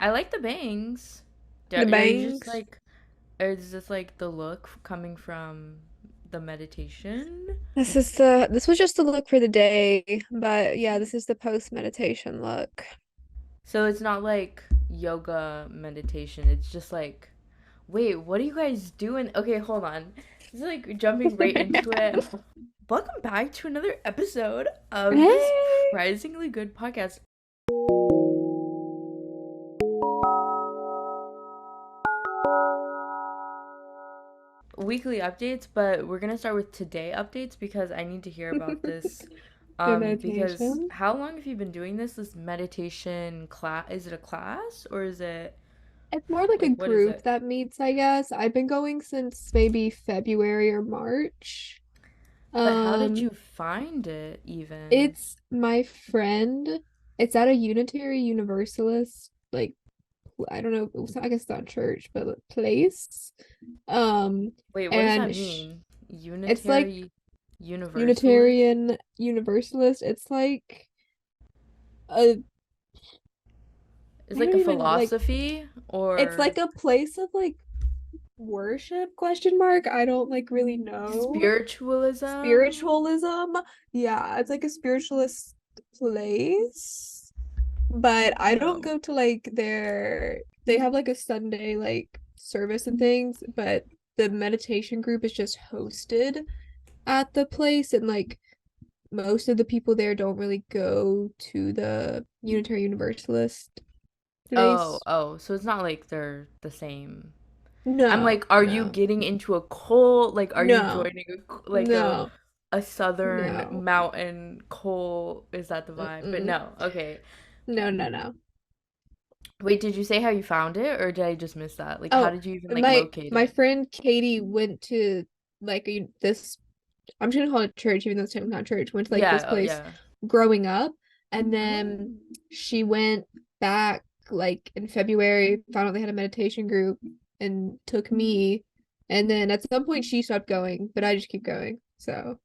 I like the bangs. The Are you just bangs. like, or is this like the look coming from the meditation? This was just the look for the day, but yeah, this is the post meditation look. So it's not like yoga meditation. It's just like, wait, what are you guys doing? Okay, hold on. This is like jumping right into it. Welcome back to another episode of the Hey. surprisingly good podcast. Weekly updates, but we're gonna start with today updates because I need to hear about this. The Because meditation. how long have you been doing this? This meditation class? Is it a class or is it It's more like a like what is group it? that meets, I guess. I've been going since maybe February or March. But how did Um, you find it even? it's my friend. It's at a Unitary Universalist, like I don't know, I guess it's not church, but a place. Um, Wait, what does that and mean? it's like Unitary Universalist? Unitarian Universalist. It's like a Is I like don't a even like philosophy it's or like a place of like worship question mark. I don't like really know. spiritualism? Spiritualism. Yeah, it's like a spiritualist place. But I don't Oh. go to like they have like a Sunday like service and things, but the meditation group is just hosted at the place and like most of the people there don't really go to the Unitary Universalist Oh, place. oh, so it's not like they're the same. I'm No, like, are you no, getting into a cult? Like, are you no, joining like no, a southern no. mountain cult? Is that the vibe? But Mm-mm. no. Okay. No, no, no. Wait, did you say how you found it or did I just miss that? Like, how Oh, did you even like my locate my it? friend Katie went to like this I'm just gonna call it church, even though it's technically not church, went to like this Yeah, oh place yeah. growing up. And Oh. then she went back like in February, found out they had a meditation group and took me. And then at some point she stopped going, but I just keep going. So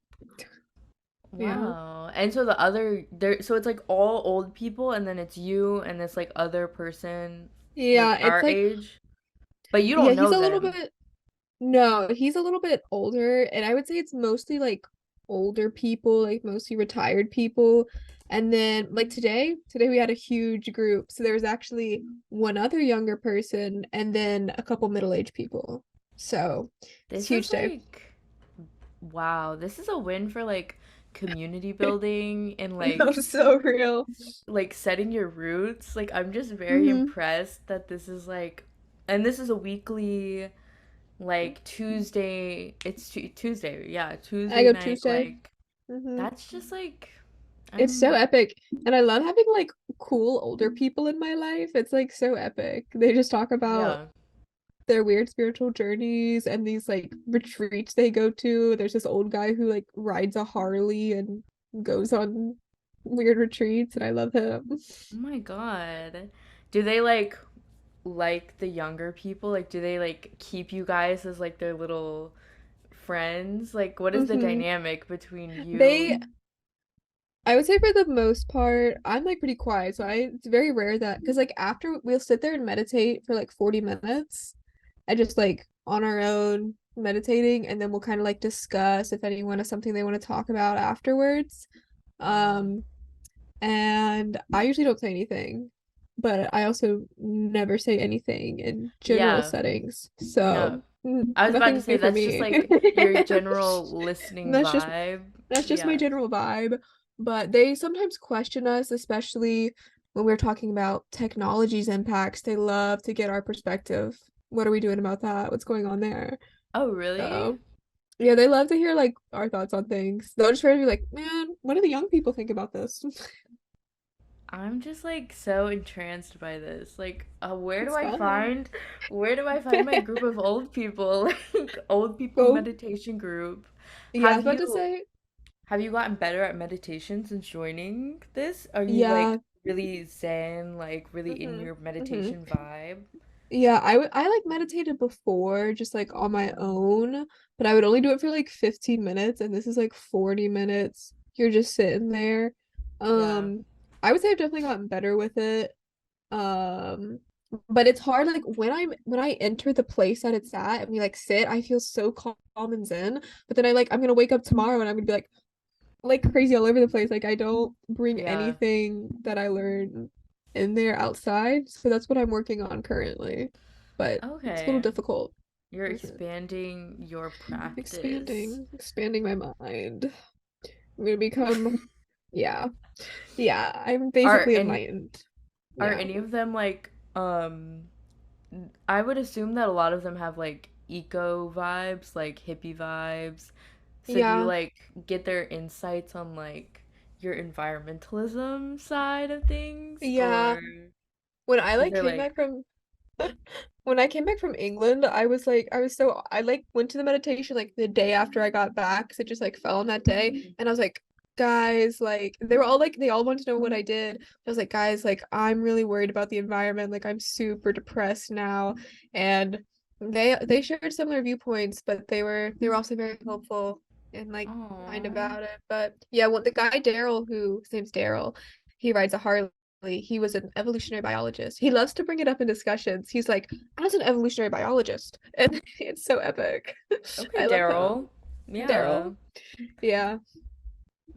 yeah. Wow. And so the other there so it's like all old people and then it's you and this like other person like Yeah, it's our like age, but you yeah, don't he's know a little them. bit no, he's a little bit older, and I would say it's mostly like older people, like mostly retired people. And then like today we had a huge group. So there was actually one other younger person and then a couple middle-aged people. So it's a This huge is day. like wow, this is a win for like community building and No, so real. like setting your roots. Like I'm just very Hmm. impressed that this is like and this is a weekly like Tuesday. It's Tuesday. Yeah, I Tuesday go night Tuesday. like Hmm. that's just like It's so I'm epic. And I love having like cool older people in my life. It's like so epic. They just talk about yeah. their weird spiritual journeys and these like retreats they go to. There's this old guy who like rides a Harley and goes on weird retreats, and I love him. Oh my God. Do they like the younger people? Like do they like keep you guys as like their little friends? Like what is the Hmm. dynamic between you? They, I would say for the most part, I'm like pretty quiet, so it's very rare that because like after we'll sit there and meditate for like 40 minutes and just like on our own meditating, and then we'll kind of like discuss if anyone has something they want to talk about afterwards. Oh. Um, and I usually don't say anything, but I also never say anything in general Yeah. settings. No. So I was about to nothing say new for that's just me. like your general listening That's just vibe. that's just my Yeah. general vibe. But they sometimes question us, especially when we're talking about technology's impacts. They love to get our perspective. What are we doing about that? What's going on there? Oh, really? So yeah, they love to hear like our thoughts on things. They'll just try to be like, man, what do the young people think about this? I'm just like so entranced by this. Like, It's fun. where do I find my group of old people? Like old people Go. meditation group. Yeah, I was Have about to you say, have you gotten better at meditation since joining this? Are you like yeah. really zen, like really in Hmm. your Hmm. meditation vibe? Yeah, I like meditated before, just like on my own, but I would only do it for like 15 minutes, and this is like 40 minutes. You're just sitting there. Yeah. I would say I've definitely gotten better with it. Um, But it's hard like when I enter the place that it's at and we like sit, I feel so calm and zen. But then I'm gonna wake up tomorrow and I'm gonna be like crazy all over the place. Like I don't bring Yeah. anything that I learn in there outside. So that's what I'm working on currently. But it's a little Okay. difficult. You're Mhm. expanding your practice. Expanding my mind. I'm gonna become, yeah, yeah. I'm Are basically any enlightened. are Yeah, any of them like I would assume that a lot of them have like eco vibes, like hippie vibes. So do you yeah. like get their insights on like your environmentalism side of things Yeah. or When I is like there came like back from when I came back from England, I like went to the meditation like the day after I got back because it just like fell on that day. And I was like, guys, like they were all like they all wanted to know what I did. I was like, guys, like I'm really worried about the environment. Like I'm super depressed now. And they shared similar viewpoints, but they were also very helpful and like kind oh about it. But yeah, the guy Daryl, who his name's Daryl, he rides a Harley. He was an evolutionary biologist. He loves to bring it up in discussions. He's like, as an evolutionary biologist. And it's so epic. okay I love him. Daryl. Yeah. Daryl. Yeah.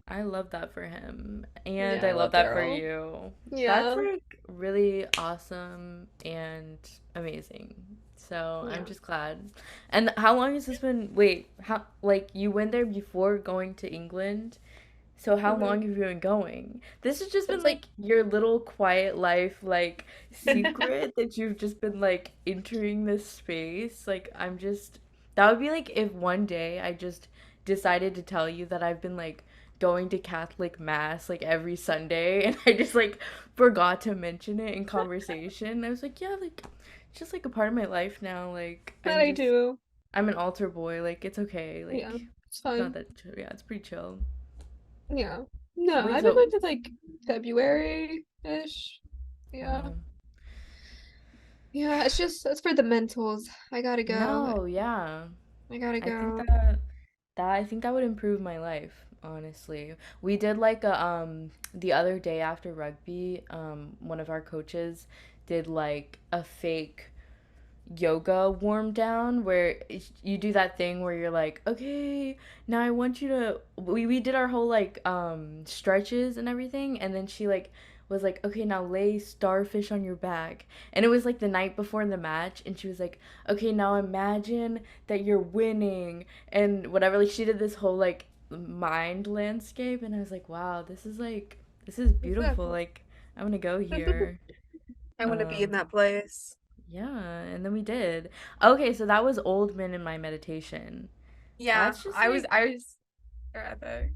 I love that for him. And Yeah, I I love love that for Daryl. you. That's Yeah. like really awesome and amazing. So I'm Yeah. just glad. And how long has this been? Wait, how, like, you went there before going to England? So how Mhm. long have you been going? This has just been Since like like your little quiet life, like secret that you've just been like entering this space. Like I'm just that would be like if one day I just decided to tell you that I've been like going to Catholic mass like every Sunday and I just like forgot to mention it in conversation. I was like, yeah, like it's just like a part of my life now. Like that I do. I'm an altar boy. Like it's okay. Yeah. Like It's it's not fine. that yeah, it's pretty chill. Yeah. No, Wait, I've been so going to like February-ish. Yeah. wow. Yeah, it's for the mentals. I gotta go. No, yeah. I gotta I think go. that would improve my life, honestly. We did like a the other day after rugby, one of our coaches did like a fake yoga warm down where you do that thing where you're like, okay, now I want you to. We did our whole like stretches and everything, and then she like was like, okay, now lay starfish on your back, and it was like the night before the match, and she was like, okay, now imagine that you're winning and whatever. Like she did this whole like mind landscape, and I was like, wow, this is What's that? beautiful. Like I'm gonna go here. I want to be in Um, that place. yeah, and then we did. Okay, so that was Old Men in my meditation. Yeah, That's just like, I was they're epic.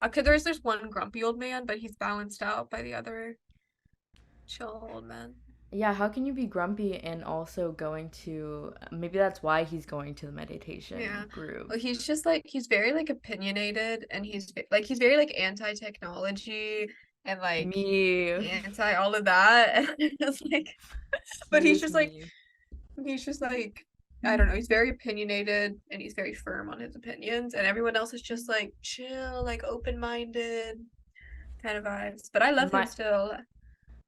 Okay, there's one grumpy old man, but he's balanced out by the other chill old man. yeah, how can you be grumpy and also maybe that's why he's going to the Yeah. meditation group. Well, he's just like he's very like opinionated and he's very like anti-technology and like Me. anti all of that. And it's like but He is me. he's just like I don't know, he's very opinionated and he's very firm on his opinions and everyone else is just like chill, like open-minded kind of vibes. But I love him My still.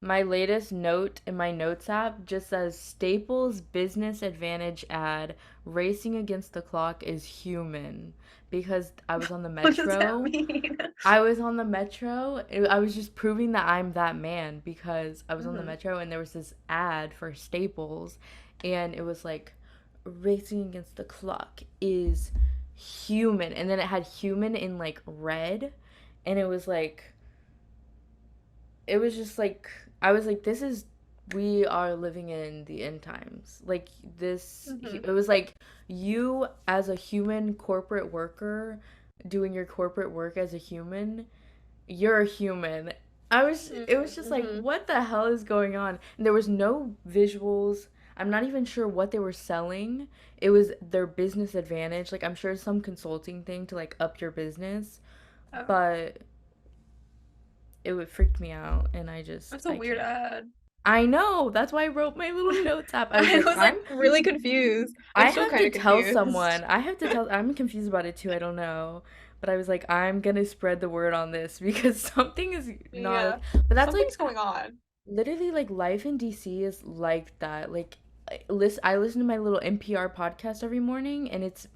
My latest note in my notes app just says Staples Business Advantage ad racing against the clock is human because I was on the What does that metro. mean? I was on the metro. I was just proving that I'm that man because I was on the Hmm. metro and there was this ad for Staples and it was like racing against the clock is human and then it had human in like red and it was just like I was like, this is we are living in the end times. Like Hmm. it was like you as a human corporate worker doing your corporate work as a human, you're a human. It was just like, Mm-hmm. what the hell is going on? And there was no visuals. I'm not even sure what they were selling. It was their business advantage. Like I'm sure some consulting thing to like up your business, Oh, but it would freak me out and that's a I weird can't. ad. I know. That's why I wrote my little notes app. I was I like, was like really confused. I'm I still have kind to of tell confused. someone. I'm confused about it too. I don't know. But I was like, I'm gonna spread the word on this because something is not, Yeah. but that's like, Something's going on. literally like life in DC is like that. Like I listen to my little NPR podcast every morning and it's,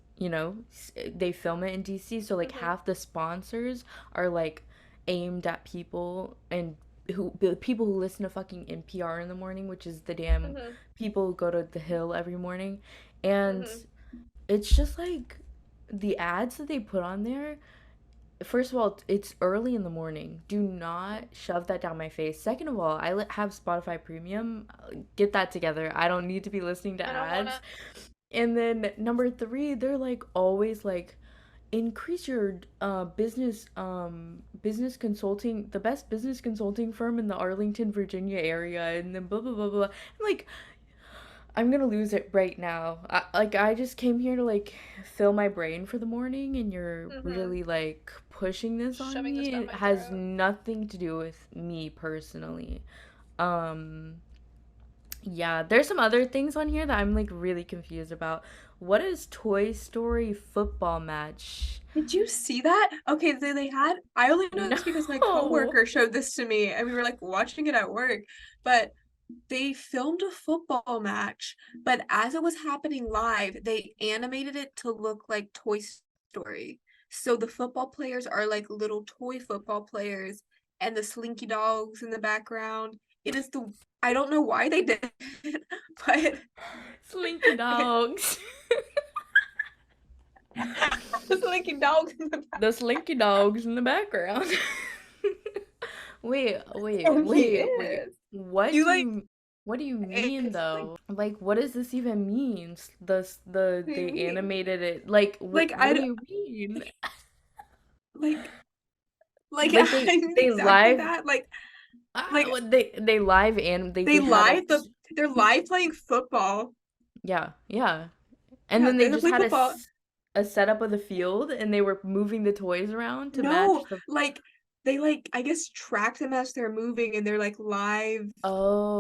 they film it in DC, so like Mm-hmm. half the sponsors are like aimed at people and who the people who listen to fucking NPR in the morning, which is the damn Mm-hmm. people who go to the Hill every morning. And Mm-hmm. it's just like the ads that they put on there. First of all, it's early in the morning. Do not shove that down my face. Second of all, have Spotify Premium. Get that together. I don't need to be listening to I don't ads. wanna. And then number three, they're like always like increase your business consulting, the best business consulting firm in the Arlington, Virginia area, and then blah blah blah blah. I'm like, I'm gonna lose it right now. I just came here to like fill my brain for the morning, and you're Mm-hmm. really like pushing this on Shoving this me. down It my has throat. nothing to do with me personally. Um, yeah, there's some other things on here that I'm like really confused about. What is Toy Story football match? Did you see that? Okay, they had, I only know this because my No. coworker showed this to me and we were like watching it at work. But they filmed a football match, but as it was happening live, they animated it to look like Toy Story. So the football players are like little toy football players and the Slinky Dogs in the background. It is the, I don't know why they did it, but Slinky Dogs. the Slinky Dogs in the The Slinky Dogs in the background. Wait, wait, background. He wait, wait. is. What You do like, you what do you mean it's like, though? Like what does this even mean? what do you They mean? animated it. Like Like what I do you mean? like Like I mean they exactly live that. Like they live and they they had a live they're live playing football. yeah, yeah. And Yeah, then they they're just playing had football. a setup of the field and they were moving the toys around to No, match the like they like I guess track them as they're moving and they're like live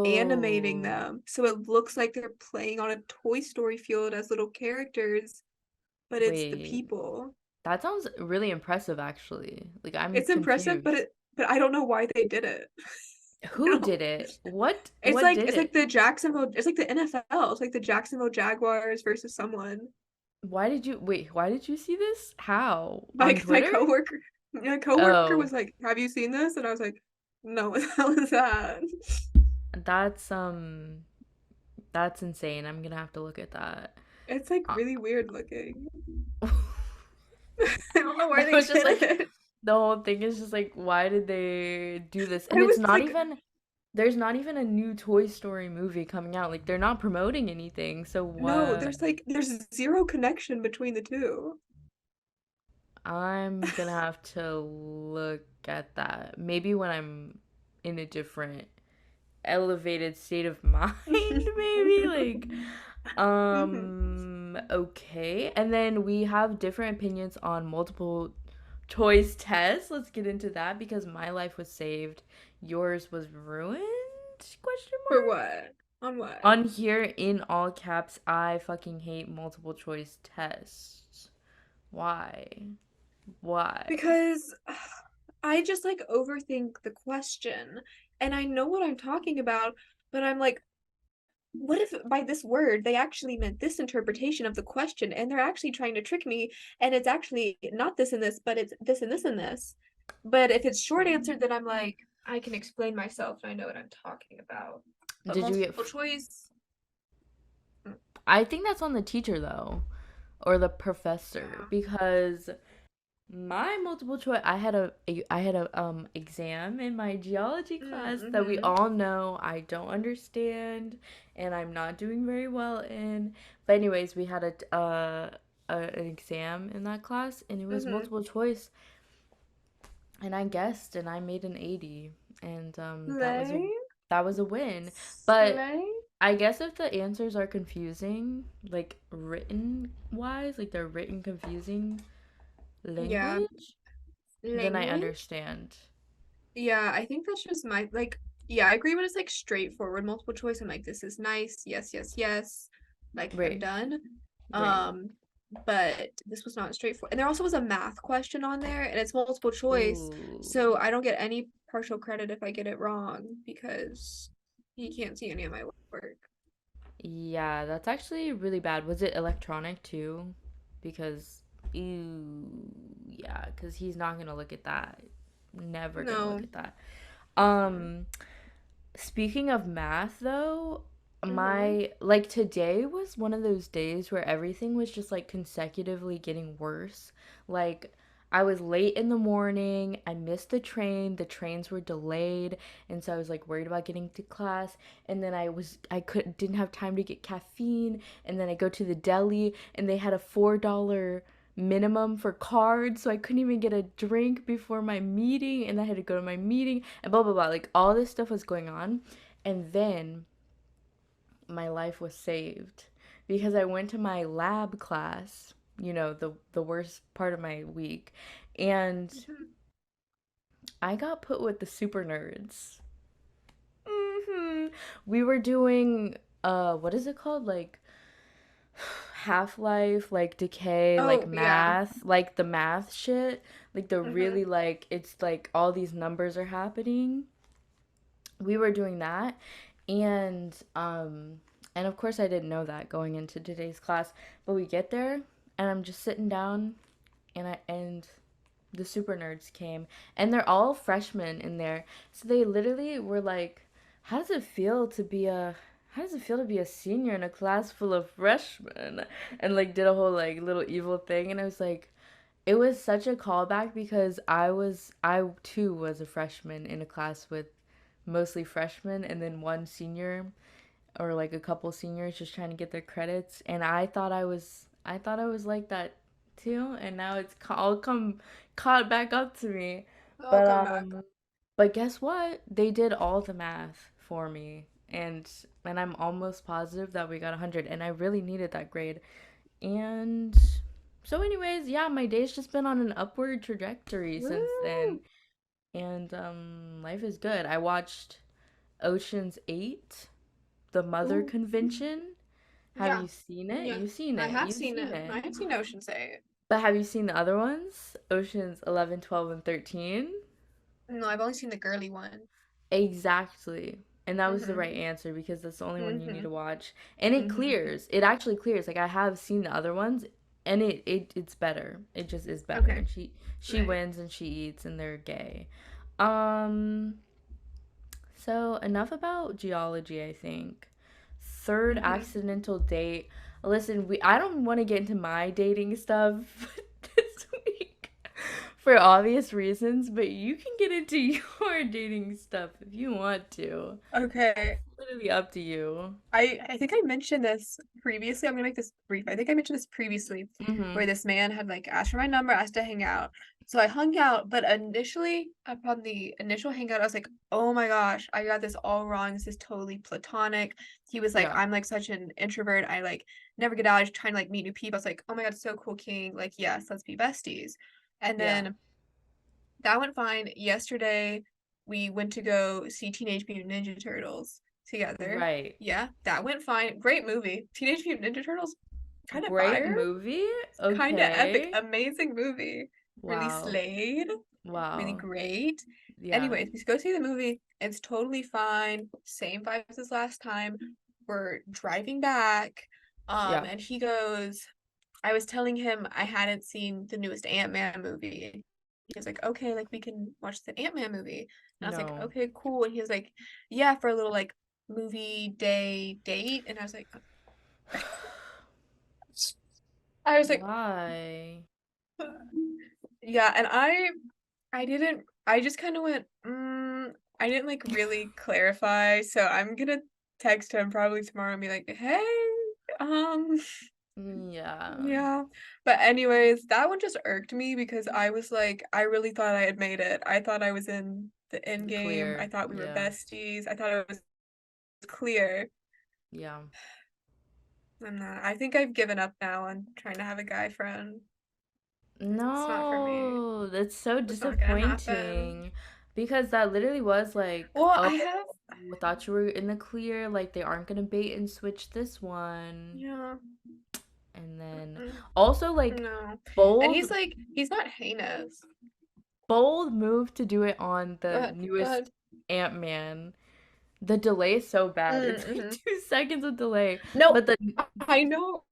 animating Oh. them. So it looks like they're playing on a Toy Story field as little characters, but it's the Wait. people. That sounds really impressive, actually. Like, I'm It's impressive, but confused. I don't know why they did it. I Who don't did it? What? It's What like did it's like it? the Jacksonville it's like the NFL. It's like the Jacksonville Jaguars versus someone. Why did you see this? How? On My Twitter? coworker Oh, was like, "Have you seen this?" And I was like, "No, what the hell is that?" that's, that's insane. I'm gonna have to look at that. It's like Uh, really weird looking. I don't know why I they was just did like, it. the whole thing is just like, why did they do this? And I it's was not like, even, there's not even a new Toy Story movie coming out. Like, they're not promoting anything. So no, what? there's zero connection between the two. I'm gonna have to look at that. Maybe when I'm in a different elevated state of mind, maybe like Hmm. okay. And then we have different opinions on multiple choice tests. Let's get into that because my life was saved. Yours was ruined? Question For mark? what? On what? On here in all caps, I fucking hate multiple choice tests. Why? Why? Because I just like overthink the question and I know what I'm talking about, but I'm like, what if by this word they actually meant this interpretation of the question and they're actually trying to trick me and it's actually not this and this, but it's this and this and this. But if it's short answer, then I'm like, I can explain myself and I know what I'm talking about. But Did you get multiple choice, mm, I think that's on the teacher though, or the professor, yeah. because my multiple choice, I had a exam in my geology class that we Mm-hmm. all know I don't understand and I'm not doing very well in. But anyways, we had an exam in that class and it was Mm-hmm. multiple choice and I guessed and I made an 80 and Slay, that was a win. But slay. I guess if the answers are confusing, like written wise, like they're written confusing Yeah, language, then I language. understand. Yeah, I think that's just my like yeah, I agree when it's like straightforward multiple choice. I'm like, this is nice. Yes, yes, yes. Like I'm Right, done. right. Um, but this was not straightforward. And there also was a math question on there and it's multiple choice. Ooh. So I don't get any partial credit if I get it wrong because he can't see any of my work. Yeah, that's actually really bad. Was it electronic too? Because, ew, yeah, because he's not gonna look at that. Never gonna look No. at that. Mm-mm. Um, Speaking of math, though, Mm-hmm. my like today was one of those days where everything was just like consecutively getting worse. Like I was late in the morning, I missed the trains were delayed, and so I was like worried about getting to class, and then I could didn't have time to get caffeine, and then I go to the deli and they had a $4 minimum for cards, so I couldn't even get a drink before my meeting, and I had to go to my meeting, and blah blah blah. Like all this stuff was going on, and then my life was saved because I went to my lab class, the worst part of my week, and I got put with the super nerds. We were doing what is it called? Like Half-Life, like Decay, like Oh, yeah. math, like the math shit, like the Mm-hmm. really like it's like all these numbers are happening. We were doing that, and and of course I didn't know that going into today's class, but we get there and I'm just sitting down, and the super nerds came, and they're all freshmen in there, so they literally were like, how does it feel to be a how does it feel to be a senior in a class full of freshmen, and like did a whole like little evil thing, and I was like, it was such a callback because I too was a freshman in a class with mostly freshmen and then one senior, or like a couple seniors just trying to get their credits, and I thought I was like that too, and now it's all come caught back up to me. I'll But come back. guess what? They did all the math for me, and I'm almost positive that we got 100, and I really needed that grade. And so anyways, yeah, my day's just been on an upward trajectory since then, Woo! and life is good. I watched Ocean's 8, the Mother Ooh. Convention. Have Yeah. you seen it? Yeah. You've seen I it. have You've seen seen it. it. I have seen Ocean Say it. But have you seen the other ones? Oceans 11, 12, and 13? No, I've only seen the girly one. Exactly. And that was the right Mm-hmm. answer because that's the only one you need Mm-hmm. to watch. And it Mm-hmm. clears. It actually clears. Like I have seen the other ones, and it's better. It just is better. Okay. And she Nice. wins and she eats and they're gay. Um so enough about geology, I think. Third Mm-hmm. accidental date. Listen, we I don't want to get into my dating stuff this week for obvious reasons, but you can get into your dating stuff if you want to. Okay. Literally up to you. I think I mentioned this previously. I'm gonna make this brief. I think I mentioned this previously, where Mhm. this man had like asked for my number, asked to hang out. So I hung out, but initially, upon the initial hangout, I was like, "Oh my gosh, I got this all wrong. This is totally platonic." He was like, Yeah. "I'm like such an introvert. I like never get out. I just trying to like meet new people." I was like, "Oh my God, so cool, King. Like, yes, let's be besties." And Yeah. then that went fine. Yesterday, we went to go see Teenage Mutant Ninja Turtles together. Right. Yeah, that went fine. Great movie. Teenage Mutant Ninja Turtles, kind of Great fire. movie. Kind of epic. Okay. Amazing movie. Really Wow. slayed. Really Wow. great. Yeah. Anyways, we go see the movie. It's totally fine. Same vibes as last time. We're driving back. Yeah. And he goes, I was telling him I hadn't seen the newest Ant-Man movie. He was like, okay, like we can watch the Ant-Man movie. And I was like, No. okay, cool. And he was like, yeah, for a little like movie day date. And I was like, I was like, Why? yeah. And I didn't, I just kind of went, I didn't like really clarify. So I'm gonna text him probably tomorrow and be like, hey, um, Yeah. yeah. But anyways, that one just irked me because I was like, I really thought I had made it. I thought I was in the end game. I Clear. thought we were Yeah. besties. I thought it was clear. Yeah. I'm not. I think I've given up now on trying to have a guy friend. It's not for me. No, that's so It's not gonna happen. disappointing because that literally was like, Well, oh, I have, I thought you were in the clear, like they aren't gonna bait and switch this one. yeah. And then Mm-mm. also like No. And bold, he's like, he's not heinous. bold move to do it on Go the ahead. Go newest ahead. Ant-Man. The delay is so bad. It's like Mm-hmm. 2 seconds of delay. No, But the I know.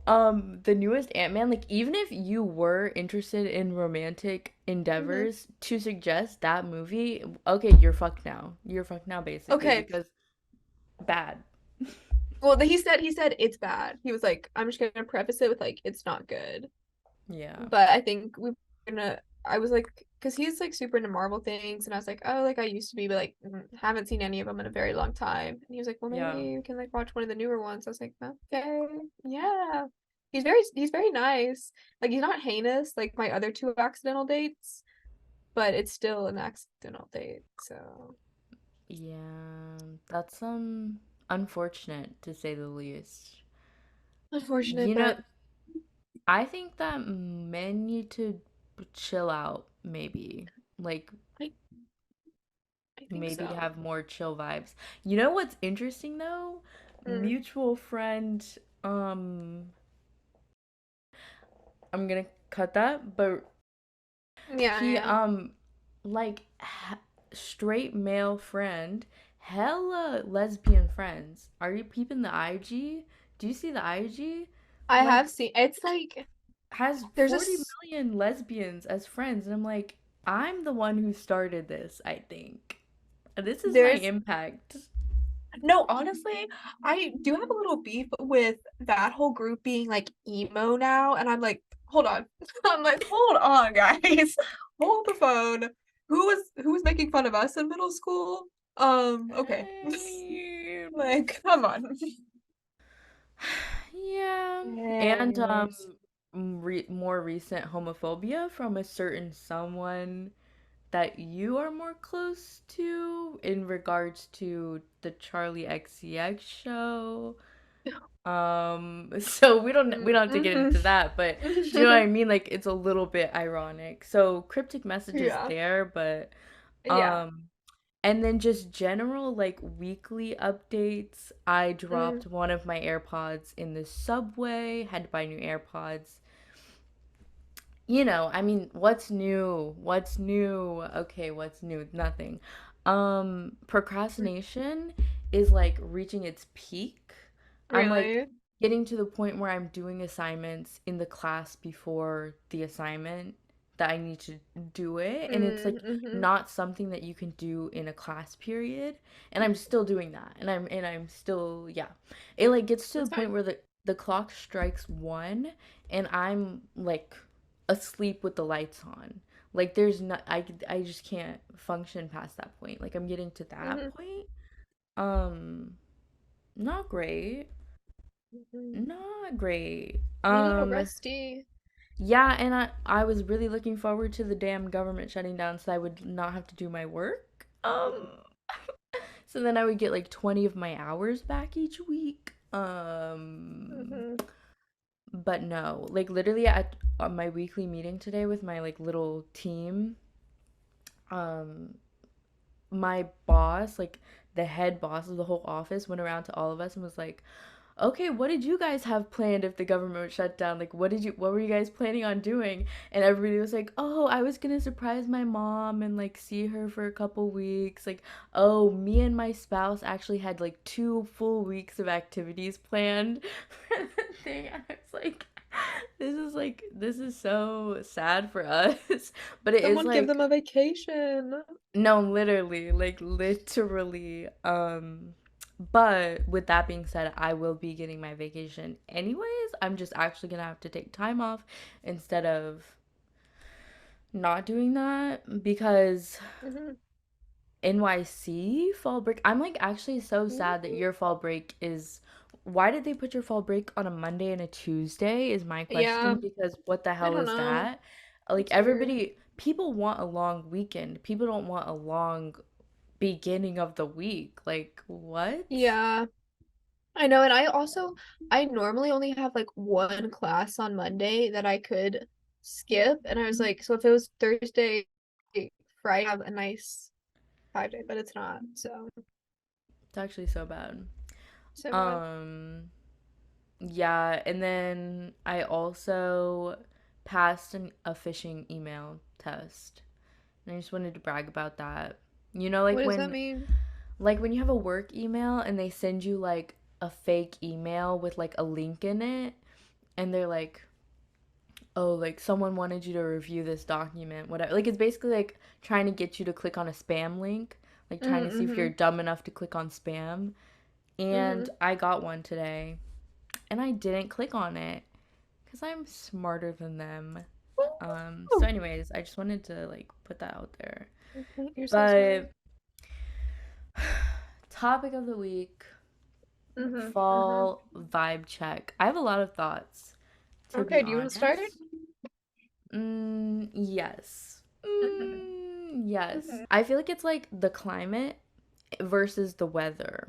the newest Ant-Man, like even if you were interested in romantic Hmm. endeavors to suggest that movie, okay, you're fucked now. You're fucked now basically Okay. because bad. Well, he said it's bad. He was like, I'm just gonna preface it with like it's not good. Yeah. But I think we're gonna. I was like, because he's like super into Marvel things, and I was like, oh, like I used to be, but like haven't seen any of them in a very long time. And he was like, well, Yeah. maybe we can like watch one of the newer ones. I was like, okay, yeah. He's very nice. Like he's not heinous like my other two accidental dates, but it's still an accidental date. So Yeah. That's unfortunate to say the least. unfortunate, You know, but I think that men need to chill out maybe. Like I I think maybe so. have more chill vibes. You know what's interesting though? Mm. Mutual friend, um, I'm gonna cut that, but Yeah, he, yeah. like, straight male friend, hella lesbian friends. Are you peeping the IG? Do you see the IG? I Like, have seen. It's like has there's 40 this. million lesbians as friends, and I'm like, I'm the one who started this, I think. This is my There's impact. No, honestly, I do have a little beef with that whole group being like emo now, and I'm like, hold on. I'm like, hold on, guys. Hold the phone. Who was making fun of us in middle school? Okay. I mean, Like, come on. yeah. And Anyways. more recent homophobia from a certain someone that you are more close to in regards to the Charlie XCX show. So we don't have to get Mm-hmm. into that, but do you know what I mean? Like it's a little bit ironic. So cryptic messages Yeah. there, but Yeah. um and then just general like weekly updates. I Mm, dropped one of my AirPods in the subway, had to buy new AirPods. I mean, what's new? What's new? Okay, what's new? Nothing. Procrastination is like reaching its peak. I'm like really? getting to the point where I'm doing assignments in the class before the assignment that I need to do it, and it's like Mm-hmm. not something that you can do in a class period, and I'm still doing that. And I'm still, yeah. It like gets to the That's point fine. where the clock strikes 1 and I'm like asleep with the lights on. Like there's not I just can't function past that point. Like I'm getting to that Mm-hmm. point. Um not great. Mm-hmm. Not great. You a little rusty. Yeah, and I was really looking forward to the damn government shutting down so I would not have to do my work. So then I would get like 20 of my hours back each week. Mm-hmm. But no, like literally at my weekly meeting today with my like little team, um my boss, like the head boss of the whole office, went around to all of us and was like, "Okay, what did you guys have planned if the government shut down? Like, what were you guys planning on doing?" And everybody was like, "Oh, I was gonna surprise my mom and like see her for a couple weeks. Like, oh, me and my spouse actually had like 2 full weeks of activities planned for the thing." And I was like, this is so sad for us, but it is Someone give them like a vacation. no, literally, like literally. But with that being said, I will be getting my vacation anyways. I'm just actually gonna have to take time off instead of not doing that because Hmm. NYC fall break. I'm like actually so sad that your fall break is. Why did they put your fall break on a Monday and a Tuesday? Is my question Yeah, because what the I hell don't is know. that? Like It's weird. people want a long weekend. People don't want a long beginning of the week. Like, what? Yeah, I know. And I normally only have like one class on Monday that I could skip. And I was like, so if it was Thursday, Friday, I have a nice 5 day, but it's not. It's actually so bad. So bad. Um, yeah, and then I also passed a phishing email test. And I just wanted to brag about that. You know, What does that mean? like when you have a work email and they send you like a fake email with like a link in it and they're like, "Oh, like someone wanted you to review this document, whatever." Like it's basically like trying to get you to click on a spam link, like trying to see if you're Mm-hmm. dumb enough to click on spam. And Mm-hmm. I got one today and I didn't click on it cuz I'm smarter than them. So Oh, anyways, I just wanted to like put that out there. okay, you're so smart. But topic of the week, Mm-hmm. Mm-hmm. fall vibe check. I have a lot of thoughts, to be Okay, do you want to start it? honest. Yes. Yes. Mm-hmm. I feel like it's like the climate versus the weather,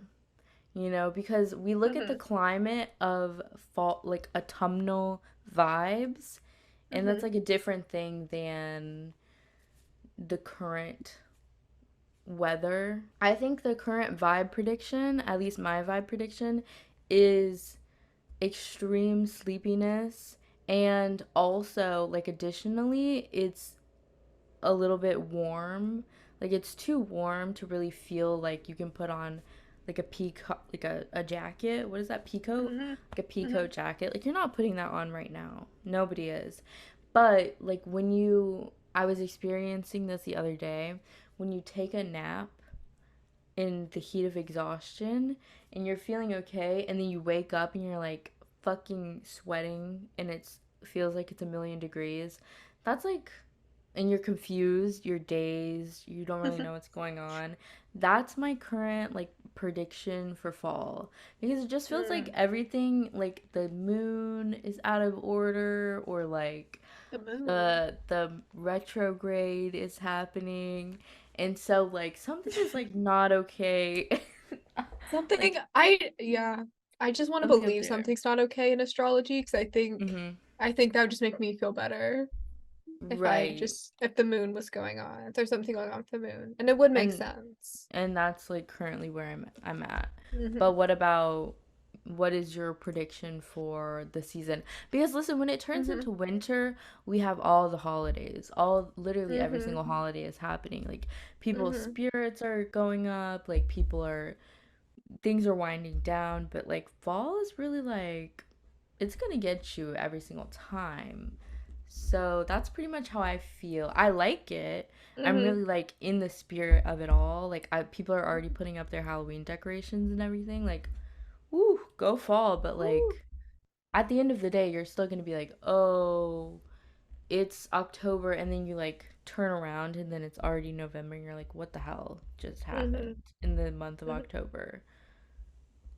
because we look at the Mm-hmm. climate of fall, like autumnal vibes, and that's Mm-hmm. like a different thing than the current weather. I think the current vibe prediction, at least my vibe prediction, is extreme sleepiness, and also like additionally it's a little bit warm. Like it's too warm to really feel like you can put on like a peacoat, like a jacket. What is that, peacoat? Mm-hmm. Like a Mm-hmm. peacoat jacket. Like you're not putting that on right now. Nobody is. But like I was experiencing this the other day, when you take a nap in the heat of exhaustion and you're feeling okay and then you wake up and you're like fucking sweating and it feels like it's a million degrees. That's like, and you're confused, you're dazed, you don't really know what's going on. That's my current like prediction for fall, because it just feels like Mm. everything, like the moon is out of order, or like The moon. the retrograde is happening, and so like something is like not okay. Something Like yeah. I just want to something up believe there. something's not okay in astrology because Mm-hmm. I think that would just make me feel better Right. if the moon was going on, if there's something going on with the moon. And it would make and sense. and that's like currently where I'm at. Mm-hmm. But what is your prediction for the season? Because listen, when it turns Mm-hmm. into winter, we have all the holidays. All Literally every Mm-hmm. single holiday is happening. Like people's Mm-hmm. spirits are going up, like people are things are winding down, but like fall is really like it's gonna get you every single time. So that's pretty much how I feel. I like it. I'm Mm-hmm. really like in the spirit of it all. Like people are already putting up their Halloween decorations and everything. Like, woo, go fall. But Ooh. like at the end of the day, you're still gonna be like, oh, it's October, and then you like turn around and then it's already November, and you're like, what the hell just happened Mm-hmm. in the month of Mm-hmm. October?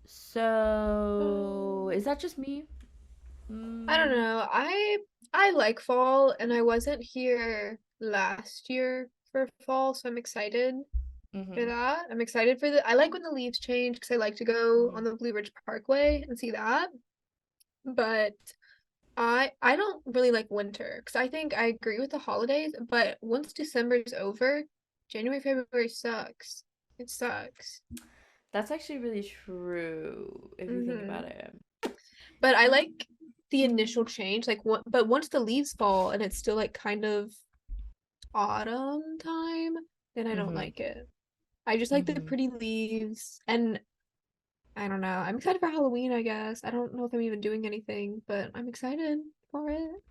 So is Um, that just me? I don't Mm, know. I like fall and I wasn't here last year for fall, so I'm excited for mm-hmm. that. I'm excited for the I like when the leaves change because I like to go Mm-hmm. on the Blue Ridge Parkway and see that. But I don't really like winter because I think I agree with the holidays, but once December's over, January, February sucks. It sucks. That's actually really true if you think Hmm. about it. But I like the initial change, but once the leaves fall and it's still like kind of autumn time, then I don't Mm-hmm. like it. I just like the Mm-hmm. pretty leaves and I don't know. I'm excited for Halloween, I guess. I don't know if I'm even doing anything, but I'm excited for it.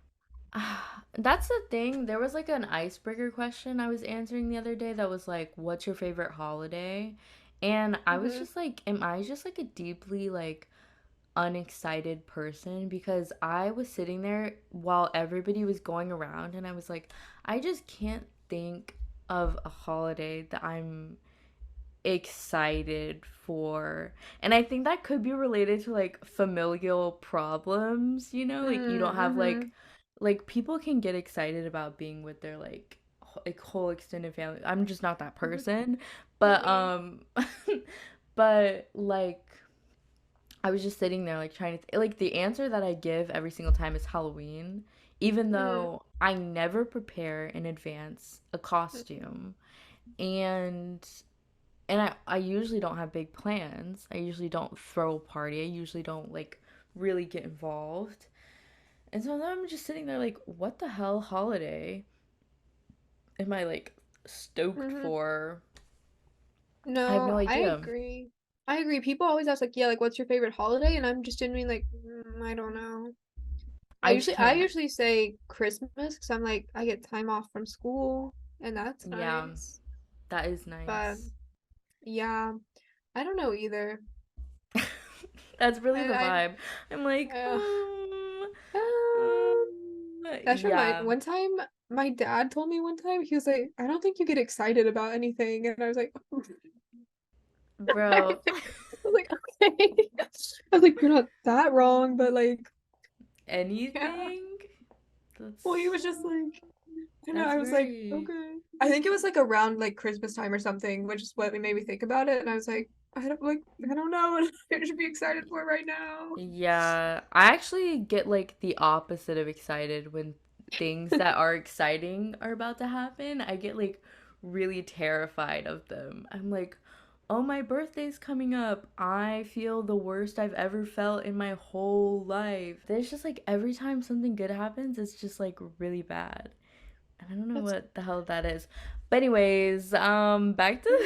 That's the thing. There was like an icebreaker question I was answering the other day that was like, "What's your favorite holiday?" And I was Hmm. just like, "Am I just like a deeply like unexcited person?" Because I was sitting there while everybody was going around, and I was like, I just can't think of a holiday that I'm excited for. And I think that could be related to like familial problems, like you don't have Mm-hmm. like people can get excited about being with their like whole extended family. I'm just not that person. But Mm-hmm. but like I was just sitting there like trying to like the answer that I give every single time is Halloween, even Mm-hmm. though I never prepare in advance a costume. And I usually don't have big plans. I usually don't throw a party. I usually don't like really get involved. And so then I'm just sitting there like, what the hell holiday am I like stoked Hmm. for? I have no No, I idea. agree. I agree. People always ask like, yeah, like what's your favorite holiday? And I'm just genuinely like, I don't know. I just I can't. usually say Christmas because I'm like I get time off from school and that's Yeah, nice. that is But nice. yeah, I don't know either. That's really the I vibe. I'm like, uh, um, that reminds yeah, one time my dad told me one time he was like, I don't think you get excited about anything, and I was like, I bro. was like, okay. I was like, you're not that wrong, but like, yeah. Anything? Well, he That's was just like, I know. that's I was like, very okay. I think it was like around like Christmas time or something, which is what made me think about it. And I was like, I don't know what I should be excited for right now. yeah. I actually get like the opposite of excited when things that are exciting are about to happen. I get like really terrified of them. I'm like, oh, my birthday's coming up. I feel the worst I've ever felt in my whole life. There's just like every time something good happens, it's just like really bad. And I don't know That's what the hell that is. But anyways, back to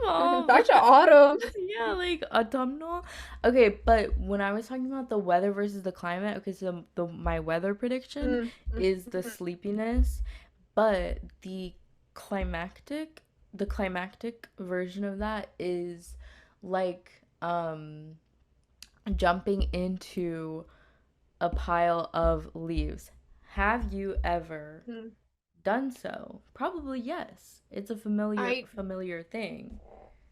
fall. back to autumn. Yeah, like autumnal. Okay, but when I was talking about the weather versus the climate, okay, so the my weather prediction Mm, mm, is the mm, sleepiness, but climactic, the climactic version of that is like jumping into a pile of leaves. Have you ever mm. done so? Probably yes. It's a familiar I, familiar thing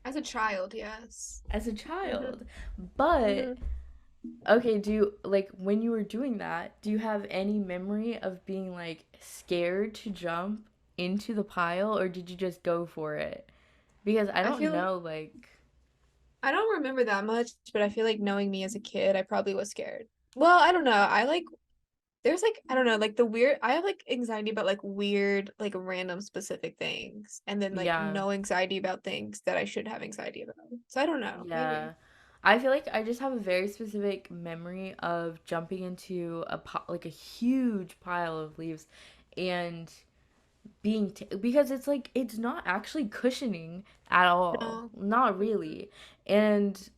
as a child, yes. as a Hmm. child. But Hmm. okay, do you like when you were doing that, do you have any memory of being like scared to jump into the pile or did you just go for it? Because I I don't feel like know like I don't remember that much, but I feel like knowing me as a kid, I probably was scared. Well, I don't know. I like there's like I don't know, like the weird I have like anxiety about like weird, like random specific things, and then like yeah, no anxiety about things that I should have anxiety about. So I don't know, maybe. yeah. I feel like I just have a very specific memory of jumping into like a huge pile of leaves and because it's like it's not actually cushioning at all. No. Not Mm-mm. really. And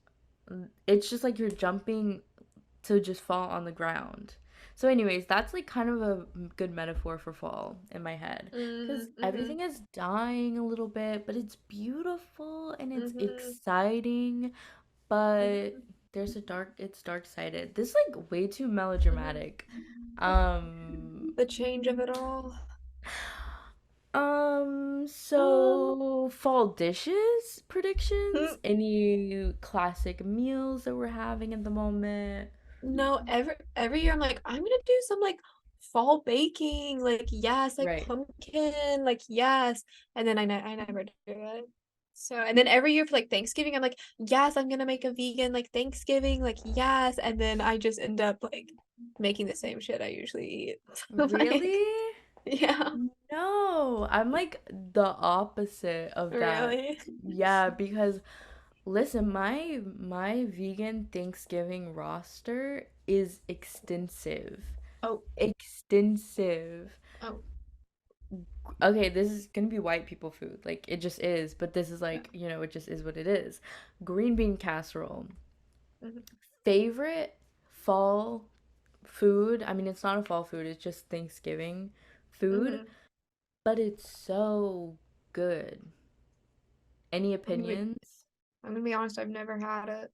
it's just like you're jumping to just fall on the ground. So, anyways, that's like kind of a good metaphor for fall in my head because Mm-hmm. everything is dying a little bit, but it's beautiful and it's Mm-hmm. exciting. But Mm-hmm. it's dark sided. This is like way too Mm-hmm. melodramatic. Um, The change of it all. Um, so fall dishes predictions? hmm. Any classic meals that we're having at the moment? No, every year I'm like, I'm gonna do some like fall baking, like yes, like Right. pumpkin, like yes, and then I never do it. So and then every year for like Thanksgiving, I'm like, yes, I'm gonna make a vegan like Thanksgiving, like yes, and then I just end up like making the same shit I usually eat. Like, Really? yeah, No, I'm like the opposite of that. really. Yeah, because listen, my vegan Thanksgiving roster is extensive. Oh, Extensive. oh, Okay, this is gonna be white people food. Like it just is, but this is yeah. like, it just is what it is. Green bean casserole. Hmm. Favorite fall food? I mean, it's not a fall food, it's just Thanksgiving food, Hmm. but it's so good. Any I'm gonna be opinions? I'm gonna be honest, I've never had it.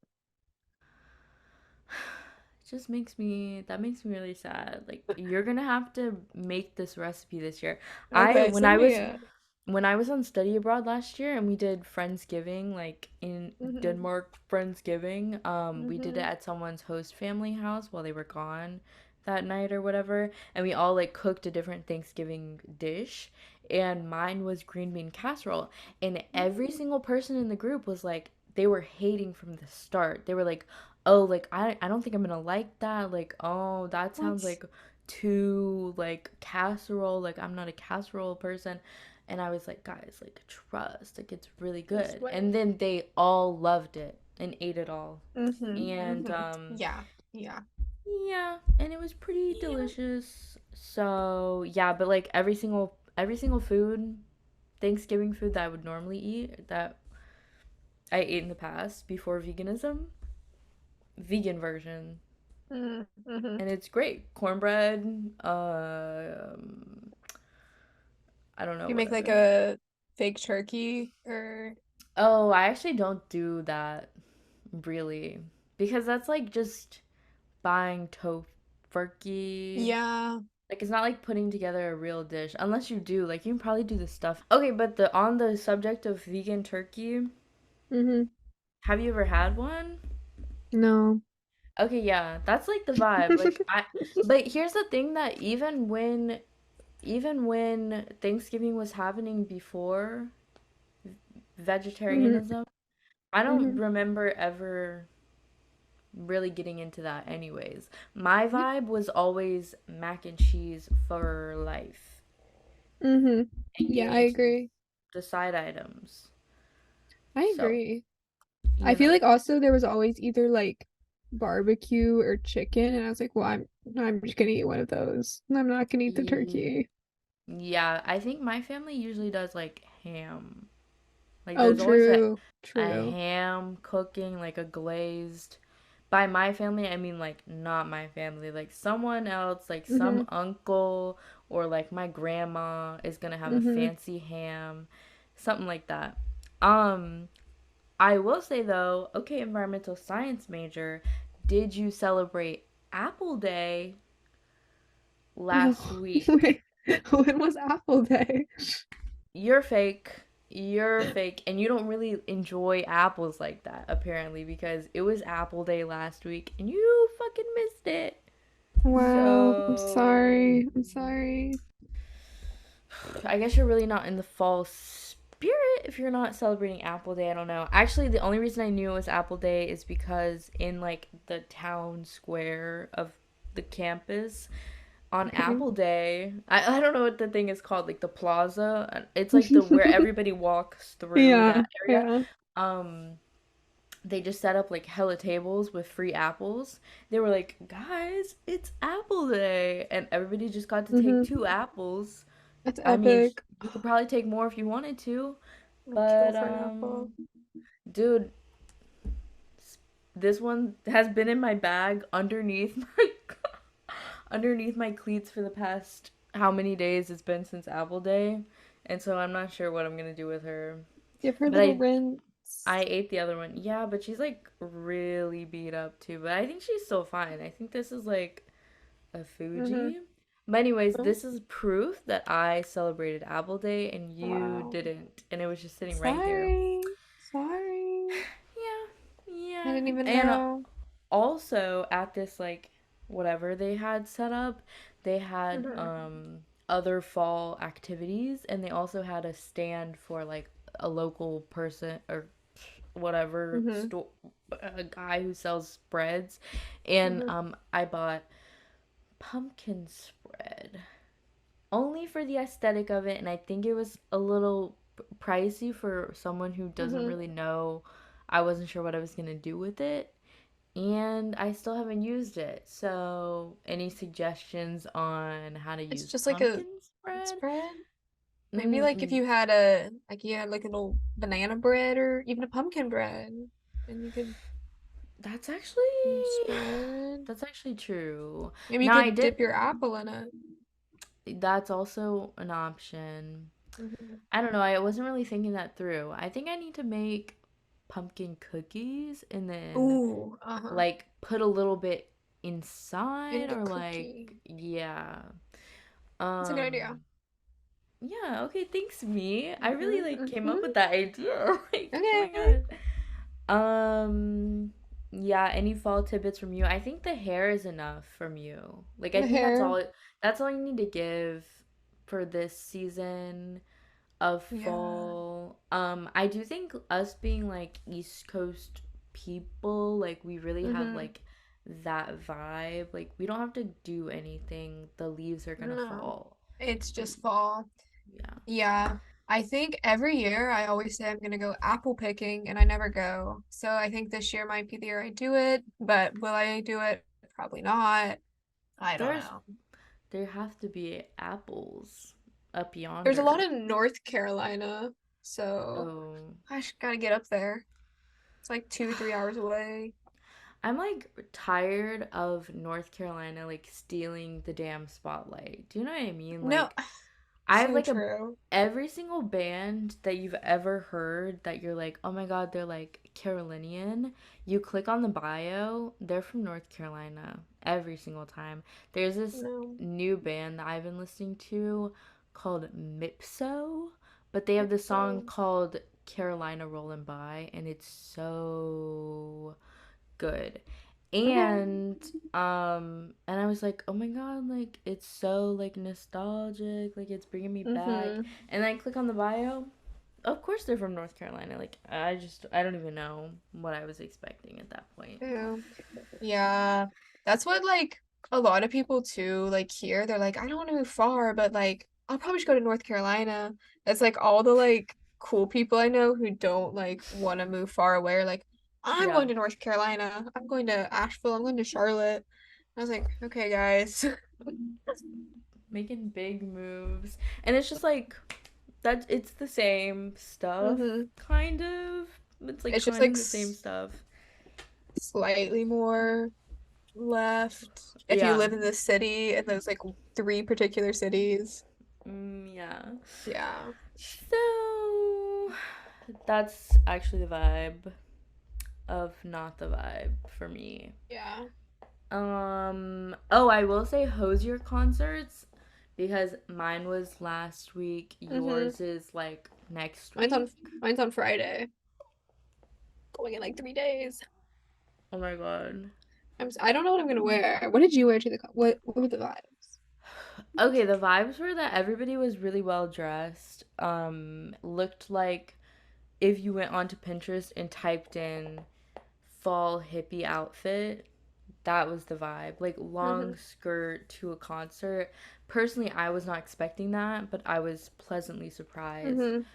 It just that makes me really sad. Like you're gonna have to make this recipe this year. I Okay, send me a. when I was on study abroad last year and we did Friendsgiving, like in Hmm. Denmark Friendsgiving, we did it Hmm. at someone's host family house while they were gone that night or whatever, and we all like cooked a different Thanksgiving dish, and mine was green bean casserole, and every single person in the group was like they were hating from the start. They were like, "Oh, like I don't think I'm gonna like that. Like, oh, that sounds What? like too like casserole. Like I'm not a casserole person." And I was like, guys, like, trust. Like, it's really Just good. And wait. then they all loved it and ate it all. Mm-hmm. And, Mm-hmm. Yeah. Yeah. Yeah, and it was pretty Yeah. delicious. So, yeah, but like every single food, Thanksgiving food that I would normally eat that I ate in the past before veganism, vegan version. Mm-hmm. And it's great. Cornbread, I don't know You what make like other. a fake turkey or Oh, I actually don't do that really because that's like just buying tofurkey. yeah. Like it's not like putting together a real dish unless you do. Like you can probably do the stuff. Okay, but the on the subject of vegan turkey, Mm-hmm. have you ever had one? No. Okay, yeah, that's like the vibe. Like I but here's the thing that even when Thanksgiving was happening before Mm-hmm. vegetarianism, I don't Mm-hmm. remember ever really getting into that anyways. My vibe was always mac and cheese for life. Mm-hmm. And you Yeah, I eat agree. the side items. I So, agree. I you feel know. like also there was always either like barbecue or chicken, and I was like, well, I'm just gonna eat one of those. I'm not gonna eat the Ye- turkey. Yeah, I think my family usually does like ham. Like Oh, there's always true. a True. ham cooking, like a glazed. By my family, I mean like not my family, like someone else, like some Mm-hmm. uncle or like my grandma is gonna have a Mm-hmm. fancy ham, something like that. Um, I will say though, okay, environmental science major, did you celebrate Apple Day No. last week? Wait. When was Apple Day? You're fake. You're fake. And you don't really enjoy apples like that, apparently, because it was Apple Day last week and you fucking missed it. Wow. I'm So, sorry. I'm sorry. I guess you're really not in the fall spirit if you're not celebrating Apple Day. I don't know. Actually, the only reason I knew it was Apple Day is because in like the town square of the campus, on Okay. Apple Day, I don't know what the thing is called, like the plaza. It's like the where everybody walks through Yeah. that area. Yeah. Um, they just set up like hella tables with free apples. They were like, guys, it's Apple Day, and everybody just got to take Mm-hmm. 2 apples. That's I mean, epic. you could probably take more if you wanted to, I'd kill but for an apple. dude, this one has been in my bag underneath my underneath my cleats for the past how many days it's been since Apple Day, and so I'm not sure what I'm gonna do with her. Give her a But little I rinse. ate the other one. Yeah, but she's like really beat up too. But I think she's still fine. I think this is like a Mm-hmm. Fuji. But anyways, Oh, this is proof that I celebrated Apple Day and you wow. didn't, and it was just sitting right here. Sorry. Sorry. Yeah, I yeah. didn't even And know. also at this like whatever they had set up, they had Mm-hmm. other fall activities and they also had a stand for like a local person or whatever Mm-hmm. store, a guy who sells spreads, and Mm-hmm. I bought pumpkin spread only for the aesthetic of it, and I think it was a little pricey for someone who doesn't Mm-hmm. really know. I wasn't sure what I was gonna do with it, and I still haven't used it. So, any suggestions on how to It's use just like a pumpkin spread? spread. Maybe like if Mm, you had like a little banana bread or even a pumpkin bread, and you could that's actually spread. that's actually true. Maybe you Now I could did. dip your apple in it. That's also an option. Mm-hmm. I don't know. I wasn't really thinking that through. I think I need to make pumpkin cookies and then Ooh, uh-huh. like put a little bit In inside the or cookie. like yeah. That's a good idea. Um yeah, okay, thanks me. I really Mm-hmm. like came Mm-hmm. up with that idea. Like, oh my Okay. God. Yeah, any fall tidbits from you? I think the hair is enough from you. Like I The think hair. that's all you need to give for this season of Yeah. fall. I do think us being like East Coast people, like we really have Mm-hmm. like that vibe. Like we don't have to do anything. The leaves are gonna No. fall. It's And just fall. yeah. Yeah. I think every year I always say I'm gonna go apple picking and I never go. So I think this year might be the year I do it, but will I do it? probably not. I don't There's know. there have to be apples up There's a lot yonder. in North Carolina, so Oh. I just gotta get up there. It's like 2, 3 hours away. I'm like tired of North Carolina like stealing the damn spotlight. Do you know what I mean? No, Like I have so like a true. every single band that you've ever heard that you're like, "Oh my God, they're like Carolinian." You click on the bio, they're from North Carolina every single time. There's this No, new band that I've been listening to called Mipso, but they have this song so. called Carolina Rollin' By, and it's so good. And and I was like, "Oh my God, like it's so like nostalgic, like it's bringing me back." Mm-hmm. And then I click on the bio. Of course they're from North Carolina. Like I don't even know what I was expecting at that point. Yeah. Yeah. That's what like a lot of people too, like here, they're like, I don't want to move far, but like I'll probably just go to North Carolina. It's like all the like cool people I know who don't like want to move far away are like, I'm Yeah, going to North Carolina. I'm going to Asheville. I'm going to Charlotte. I was like, okay, guys. making big moves. And it's just like that it's the same stuff hmm kind of. It's like It's just kind like of the same stuff. slightly more left. If you Yeah. live in the city in those like three particular cities. Yeah. Yeah. So that's actually the vibe of not the vibe for me. Yeah. Oh, I will say Hosier concerts because mine was last week. hmm Yours is like next Mine's on week. mine's on Friday. Going in like 3 days. Oh my god. I don't know what I'm gonna wear. What did you wear to the what were the vibes? Okay, the vibes were that everybody was really well dressed. Looked like if you went onto Pinterest and typed in fall hippie outfit, that was the vibe. Like long hmm skirt to a concert. Personally, I was not expecting that, but I was pleasantly surprised. hmm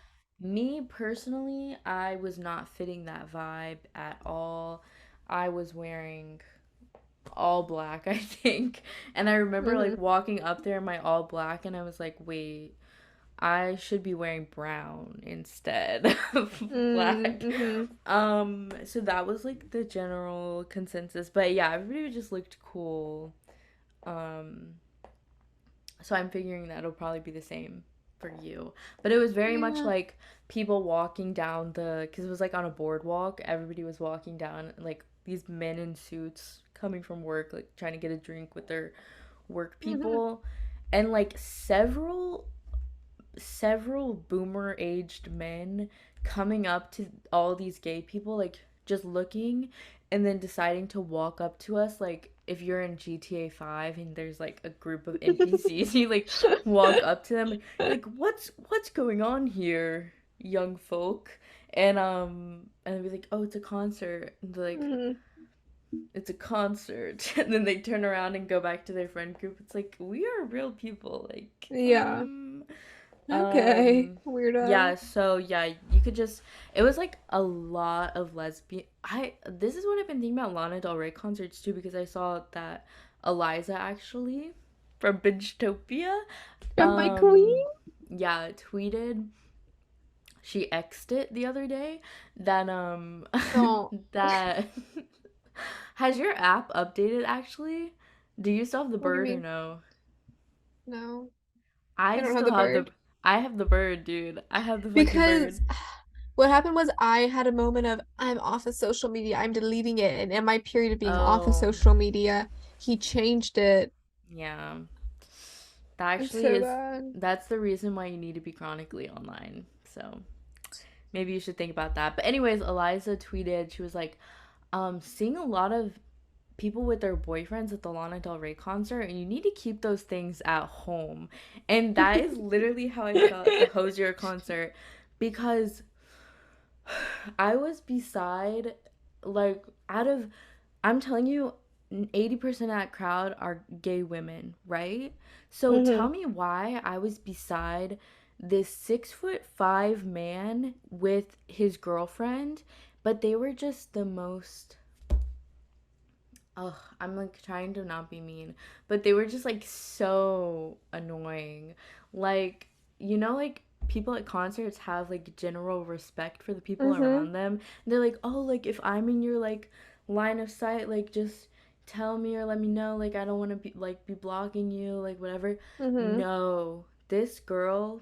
Me personally, I was not fitting that vibe at all. I was wearing all black, I think. And I remember like hmm walking up there in my all black and I was like, "Wait, I should be wearing brown instead of black." Mm-hmm. So that was like the general consensus. But yeah, everybody just looked cool. Um, so I'm figuring that'll probably be the same for you. But it was very much Yeah. like people walking down because it was like on a boardwalk. Everybody was walking down, like these men in suits coming from work, like trying to get a drink with their work hmm people. And like several boomer aged men coming up to all these gay people, like just looking and then deciding to walk up to us. Like if you're in GTA 5 and there's like a group of NPCs, you like walk up to them and you're like, what's going on here, young folk? And they'd be like, oh, it's a concert. And they're like, hmm it's a concert. And then they turn around and go back to their friend group. It's like we are real people. Like, Yeah. Okay. yeah, Weirdo. so yeah, you could just it was like a lot of lesbian I this is what I've been thinking about Lana Del Rey concerts too because I saw that Eliza actually from Bingetopia From my queen? yeah, tweeted she X'd it the other day that No. that has your app updated actually? Do you still have the What do you bird or mean? no? No. I I don't have still the have bird. the bird, dude. I have the fucking bird. Because what happened was I had a moment of I'm off of social media, I'm deleting it, and in my period of being off of Oh, social media, he changed it. yeah. That It's actually so is bad. that's the reason why you need to be chronically online. So maybe you should think about that. But anyways, Eliza tweeted, she was like, seeing a lot of people with their boyfriends at the Lana Del Rey concert, and you need to keep those things at home. And that is literally how I felt at the Hozier concert because I was beside, like, out of, I'm telling you, 80% of that crowd are gay women, right? So tell hmm me why I was beside this 6'5" man with his girlfriend, but they were just the most Oh, I'm like trying to not be mean, but they were just like so annoying. Like, like people at concerts have like general respect for the people Mm-hmm. around them. And they're like, "Oh, like if I'm in your like line of sight, like just tell me or let me know. Like I don't want to be blocking you, like whatever." Mm-hmm. No. This girl,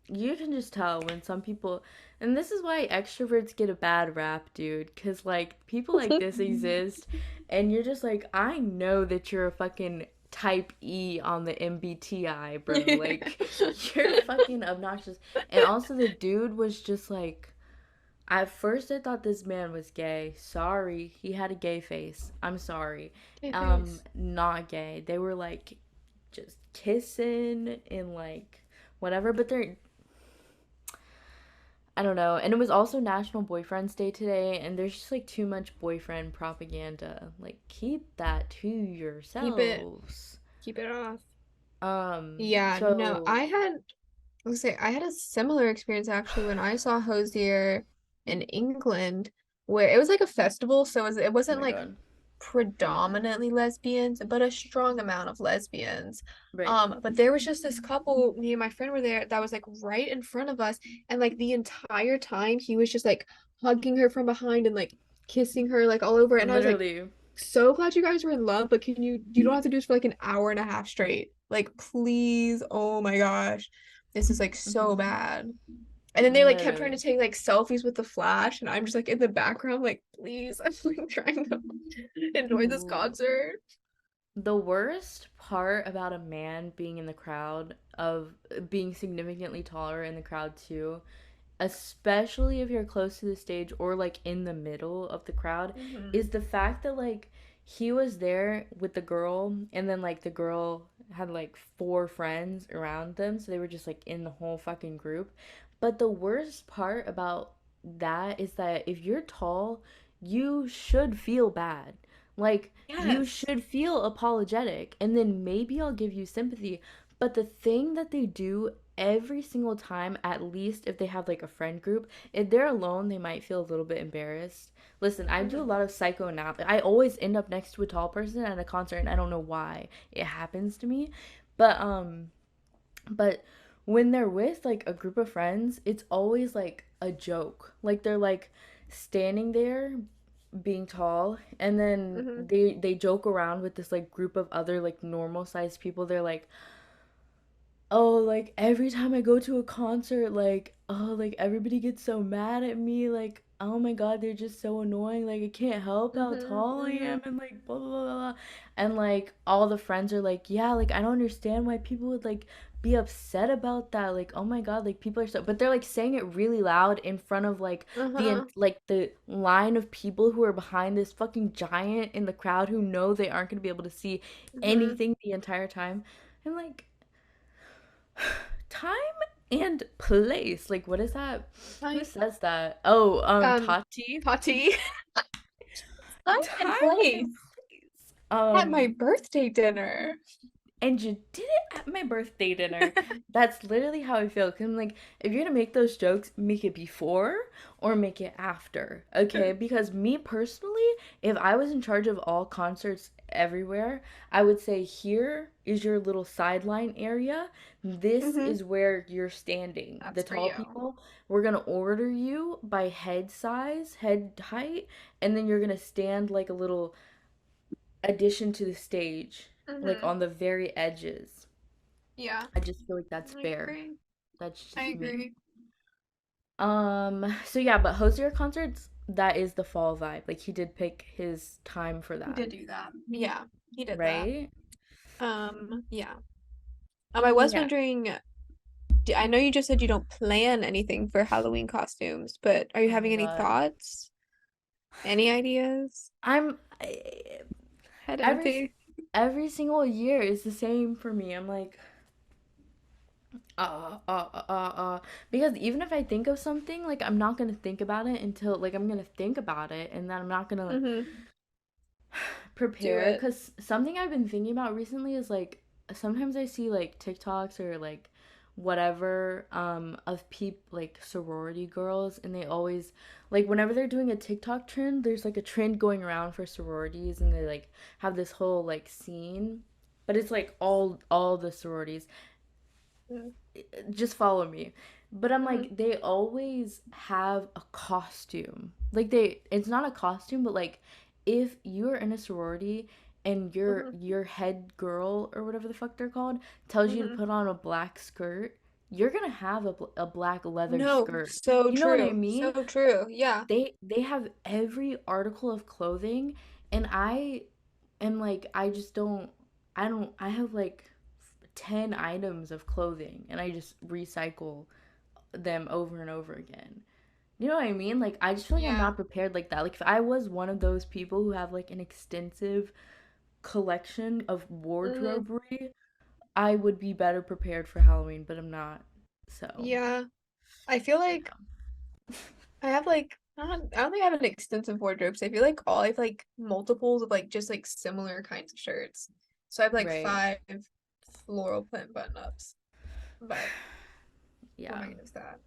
you can just tell when some people, and this is why extroverts get a bad rap, dude, because like people like this exist, and you're just like, I know that you're a fucking type E on the MBTI, bro. Like, you're fucking obnoxious. And also, the dude was just like, at first I thought this man was gay. Sorry, he had a gay face. I'm sorry. Okay, face. Not gay. They were like just kissing and like whatever, but they're, I don't know. And it was also National Boyfriend's Day today, and there's just like too much boyfriend propaganda. Like, keep that to Keep it yourselves. keep it off. Yeah, no, So, Let's say I had a similar experience actually when I saw Hozier in England, where it was like a festival, so it oh wasn't my like god. predominantly lesbians, but a strong amount of lesbians. Right. But there was just this couple, me and my friend were there, that was like right in front of us, and like the entire time he was just like hugging her from behind and like kissing her like all over. And I was like, Literally. so glad you guys were in love, but you don't have to do this for like an hour and a half straight. Like, please, oh my gosh. This is like so Hmm. bad. And then they like kept trying to Literally. take like selfies with the flash, and I'm just like in the background, like, please, I'm like trying to enjoy this concert. The worst part about a man being in the crowd, of being significantly taller in the crowd too, especially if you're close to the stage or like in the middle of the crowd, Mm-hmm. is the fact that like he was there with the girl, and then like the girl had like four friends around them, so they were just like in the whole fucking group. But the worst part about that is that if you're tall, you should feel bad. Like, you Yes. should feel apologetic, and then maybe I'll give you sympathy. But the thing that they do every single time, at least if they have like a friend group, if they're alone, they might feel a little bit embarrassed. Listen, I do a Mm-hmm. lot of psychoanalysis. I always end up next to a tall person at a concert, and I don't know why it happens to me. But but when they're with like a group of friends, it's always like a joke. Like they're like standing there being tall, and then Mm-hmm. they joke around with this like group of other like normal sized people. They're like, oh, like every time I go to a concert, like, oh, like everybody gets so mad at me, like, oh my god, they're just so annoying, like I can't help how Mm-hmm. tall I Mm-hmm. am, and like blah blah blah blah. And like all the friends are like, yeah, like I don't understand why people would like be upset about that, like oh my god, like people are so, but they're like saying it really loud in front of like Uh-huh. like the line of people who are behind this fucking giant in the crowd, who know they aren't going to be able to see Mm-hmm. anything the entire time. And like, time and place. Like, what is that? Who Time. says that? Oh, Um, Tati. Tati. Time and Time place and place. at my birthday dinner. And you did it at my birthday dinner. That's literally how I feel. Cause I'm like, if you're gonna make those jokes, make it before or make it after, okay? Because me personally, if I was in charge of all concerts everywhere, I would say here is your little sideline area. This Mm-hmm. is where you're standing. The That's for tall you. people, we're gonna order you by head size, head height, and then you're gonna stand like a little addition to the stage, like Mm-hmm. on the very edges. Yeah, I just feel like that's I fair. agree. That's I just me. agree. So yeah, but Hozier concerts, that is the fall vibe. Like he did pick his time for He that, did do that. Yeah, he did that. right? Yeah. I was Yeah. wondering, I know you just said you don't plan anything for Halloween costumes, but are you Oh my having any god. thoughts? Any ideas? I'm Head every empty. every single year is the same for me. I'm like, because even if I think of something, like I'm not gonna think about it until, like, I'm gonna think about it, and then I'm not gonna Mm-hmm. Do prepare. it. Because something I've been thinking about recently is like, sometimes I see like TikToks or like whatever of like sorority girls, and they always like whenever they're doing a TikTok trend, there's like a trend going around for sororities, and they like have this whole like scene, but it's like all the sororities. Mm-hmm. Just follow me. But I'm Mm-hmm. like, they always have a costume. Like it's not a costume, but like if you're in a sorority and your head girl or whatever the fuck they're called tells you to Mm-hmm. put on a black skirt, you're gonna have a black leather No, skirt. so You know what I true. mean? So true. Yeah. They have every article of clothing, and I am like, I have like 10 items of clothing, and I just recycle them over and over again. You know what I mean? Like, I just feel like I'm Yeah. not prepared like that. Like, if I was one of those people who have like an extensive collection of Mm-hmm. wardrobery, I would be better prepared for Halloween, but I'm not. So, Yeah. I feel like I have like I don't think I have an extensive wardrobe, so I feel like all I have like multiples of like just like similar kinds of shirts. So I have like right. five floral print button ups. But what am Yeah. I gonna say that?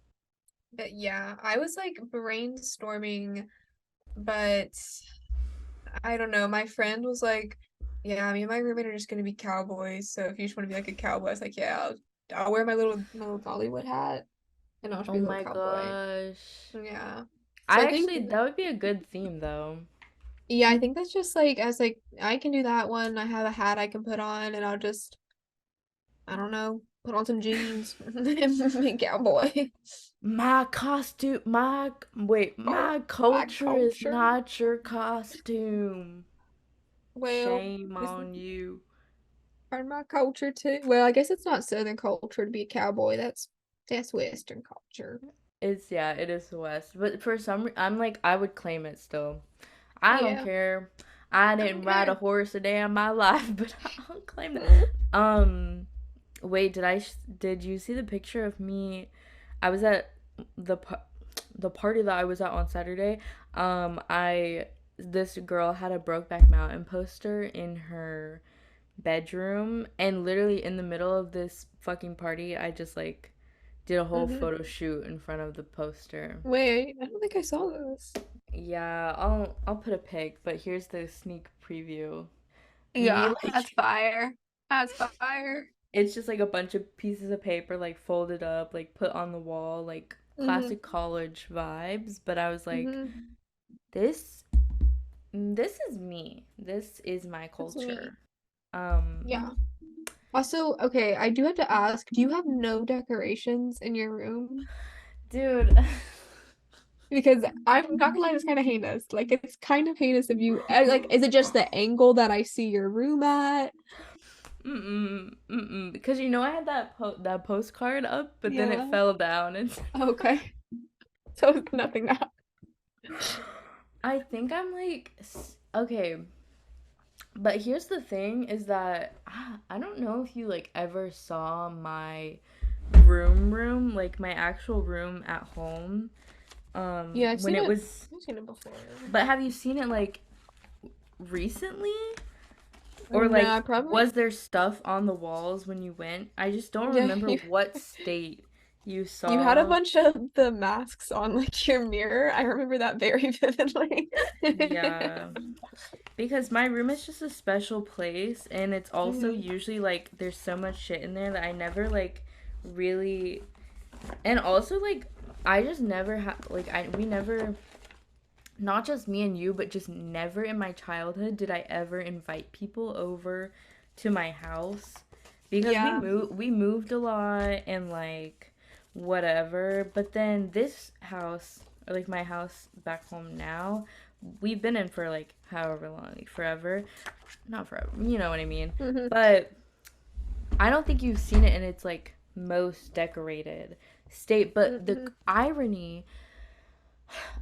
But yeah, I was like brainstorming, but I don't know. My friend was like, "Yeah, me and my roommate are just gonna be cowboys. So if you just want to be like a cowboy," I was like, "Yeah, I'll wear my little Dollywood hat and I'll just Oh be a little my cowboy." gosh. Yeah. So I I think actually, that would be a good theme though. yeah, I think that's just like I was like I can do that one. I have a hat I can put on and I'll just I don't know, put on some jeans and be a cowboy. Oh, My my culture is culture. not your costume. Well, Shame this on you. part of my culture too. Well, I guess it's not Southern culture to be a cowboy. That's Western culture. Yeah, it is the West, but for I'm like, I would claim it still. I don't Yeah, care. I I don't didn't ride a care. horse a day in my life, but I'll claim that. Mm. Um, Wait, did you see the picture of me? I was at the pa- the party that I was at on Saturday. I This girl had a Brokeback Mountain poster in her bedroom, and literally in the middle of this fucking party, I just like did a whole Hmm. photo shoot in front of the poster. Wait, I don't think I saw this. Yeah, I'll put a pic, but here's the sneak preview. Me Yeah, that's like fire. That's fire. it's just like a bunch of pieces of paper like folded up, like put on the wall, like Hmm. classic college vibes, but I was like, Hmm. this this is me. This is my That's me. culture. Um Yeah. Also, okay, I do have to ask, do you have no decorations in your room? Dude. Because I'm not gonna lie, it's kind of heinous. Like, it's kind of heinous if you like. Is it just the angle that I see your room at? Mm-mm, mm-mm. Because you know I had that postcard up, but then it Yeah. fell down. And Okay. So it's nothing now. I think I'm like okay, but here's the thing is that I don't know if you like ever saw my like my actual room at home Yeah, when it was, I've seen it before. but have you seen it like recently? Or Nah, like probably. was there stuff on the walls when you went? I just don't Yeah, remember what state you you had a saw. bunch of the masks on like your mirror. I remember that very vividly. Yeah. Because my room is just a special place, and it's also Hmm. usually like there's so much shit in there that I never like really, and also like I just never like I we never, not just me and you, but just never in my childhood did I ever invite people over to my house because Yeah. we moved a lot and like whatever. But then this house, or like my house back home now, we've been in for like however long, like forever. Not forever, you know what I mean. Hmm. But I don't think you've seen it in its like most decorated state. But the Hmm. irony,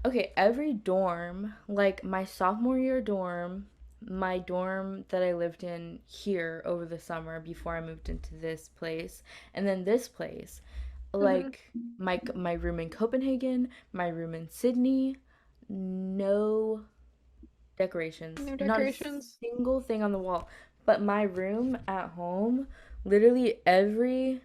okay, every dorm, like my sophomore year dorm, my dorm that I lived in here over the summer before I moved into this place, and then this place, Hmm. like my room in Copenhagen, my room in Sydney, no decorations, No not a decorations. single thing on the wall. But my room at home, literally every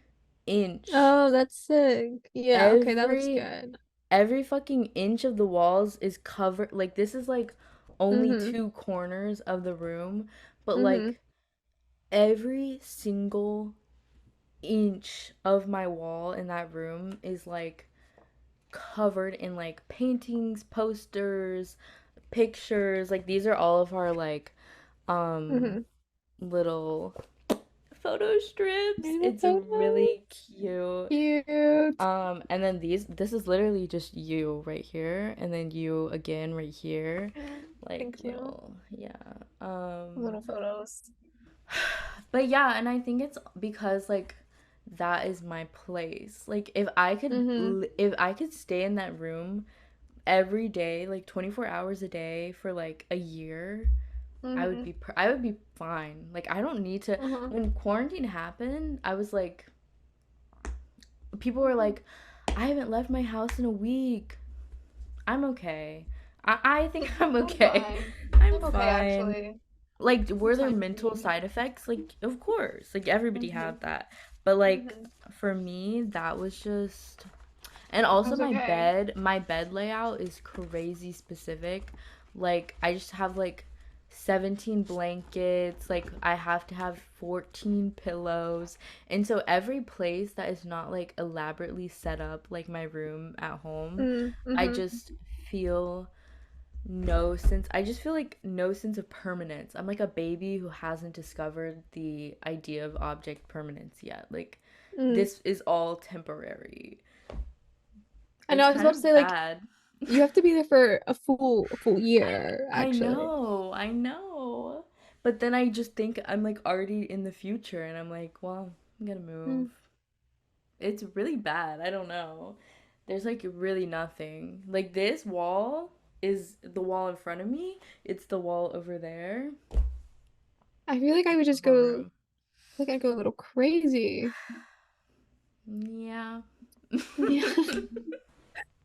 inch. Oh, that's sick. Yeah, okay, that looks Every good. every fucking inch of the walls is covered. Like this is like only Mm-hmm. two corners of the room, but Mm-hmm. like every single inch of my wall in that room is like covered in like paintings, posters, pictures. Like these are all of our like um Mm-hmm. little photo strips. Little It's photo. really cute. Cute. And then this is literally just you right here, and then you again right here, like Thank you. little, yeah. Little photos. But yeah, and I think it's because like that is my place. Like Mm-hmm. if I could stay in that room every day, like 24 hours a day for like a year, Mm-hmm. I would be fine. Like I don't need to. Uh-huh. When quarantine happened, I was like, people were Mm-hmm. like, I haven't left my house in a week. I'm okay. I think I'm I'm okay. fine. I'm I'm okay, fine. actually. Like, It's were there fine for mental me. side effects? Like, of course. Like, everybody Mm-hmm. had that. But, like, Mm-hmm. for me, that was just. And I also, was okay. my bed layout is crazy specific. Like, I just have, like, 17 blankets. Like, I have to have 14 pillows. And so, every place that is not, like, elaborately set up, like my room at home, I Mm-hmm. just feel no sense. I just feel like no sense of permanence. I'm like a baby who hasn't discovered the idea of object permanence yet. Like Mm. this is all temporary. I know It's I was kind about to of say like bad. you have to be there for a full year, I actually. know. I know. But then I just think I'm like already in the future and I'm like, well, I'm gonna move. Mm. It's really bad. I don't know. There's like really nothing. Like this wall is the wall in front of me. It's the wall over there. I feel like I would It's the just whole go room. like I'd go a little crazy. Yeah. Yeah.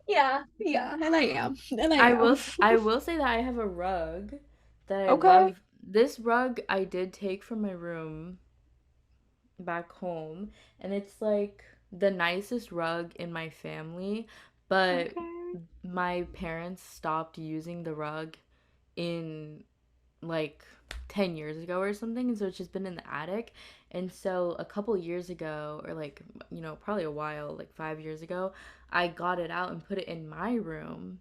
Yeah, yeah, and I am. And I am. I will say that I have a rug that I Okay. love. This rug I did take from my room back home, and it's like the nicest rug in my family, but Okay. my parents stopped using the rug in like 10 years ago or something, and so it's just been in the attic. And so a couple years ago, or like, probably a while, like 5 years ago, I got it out and put it in my room.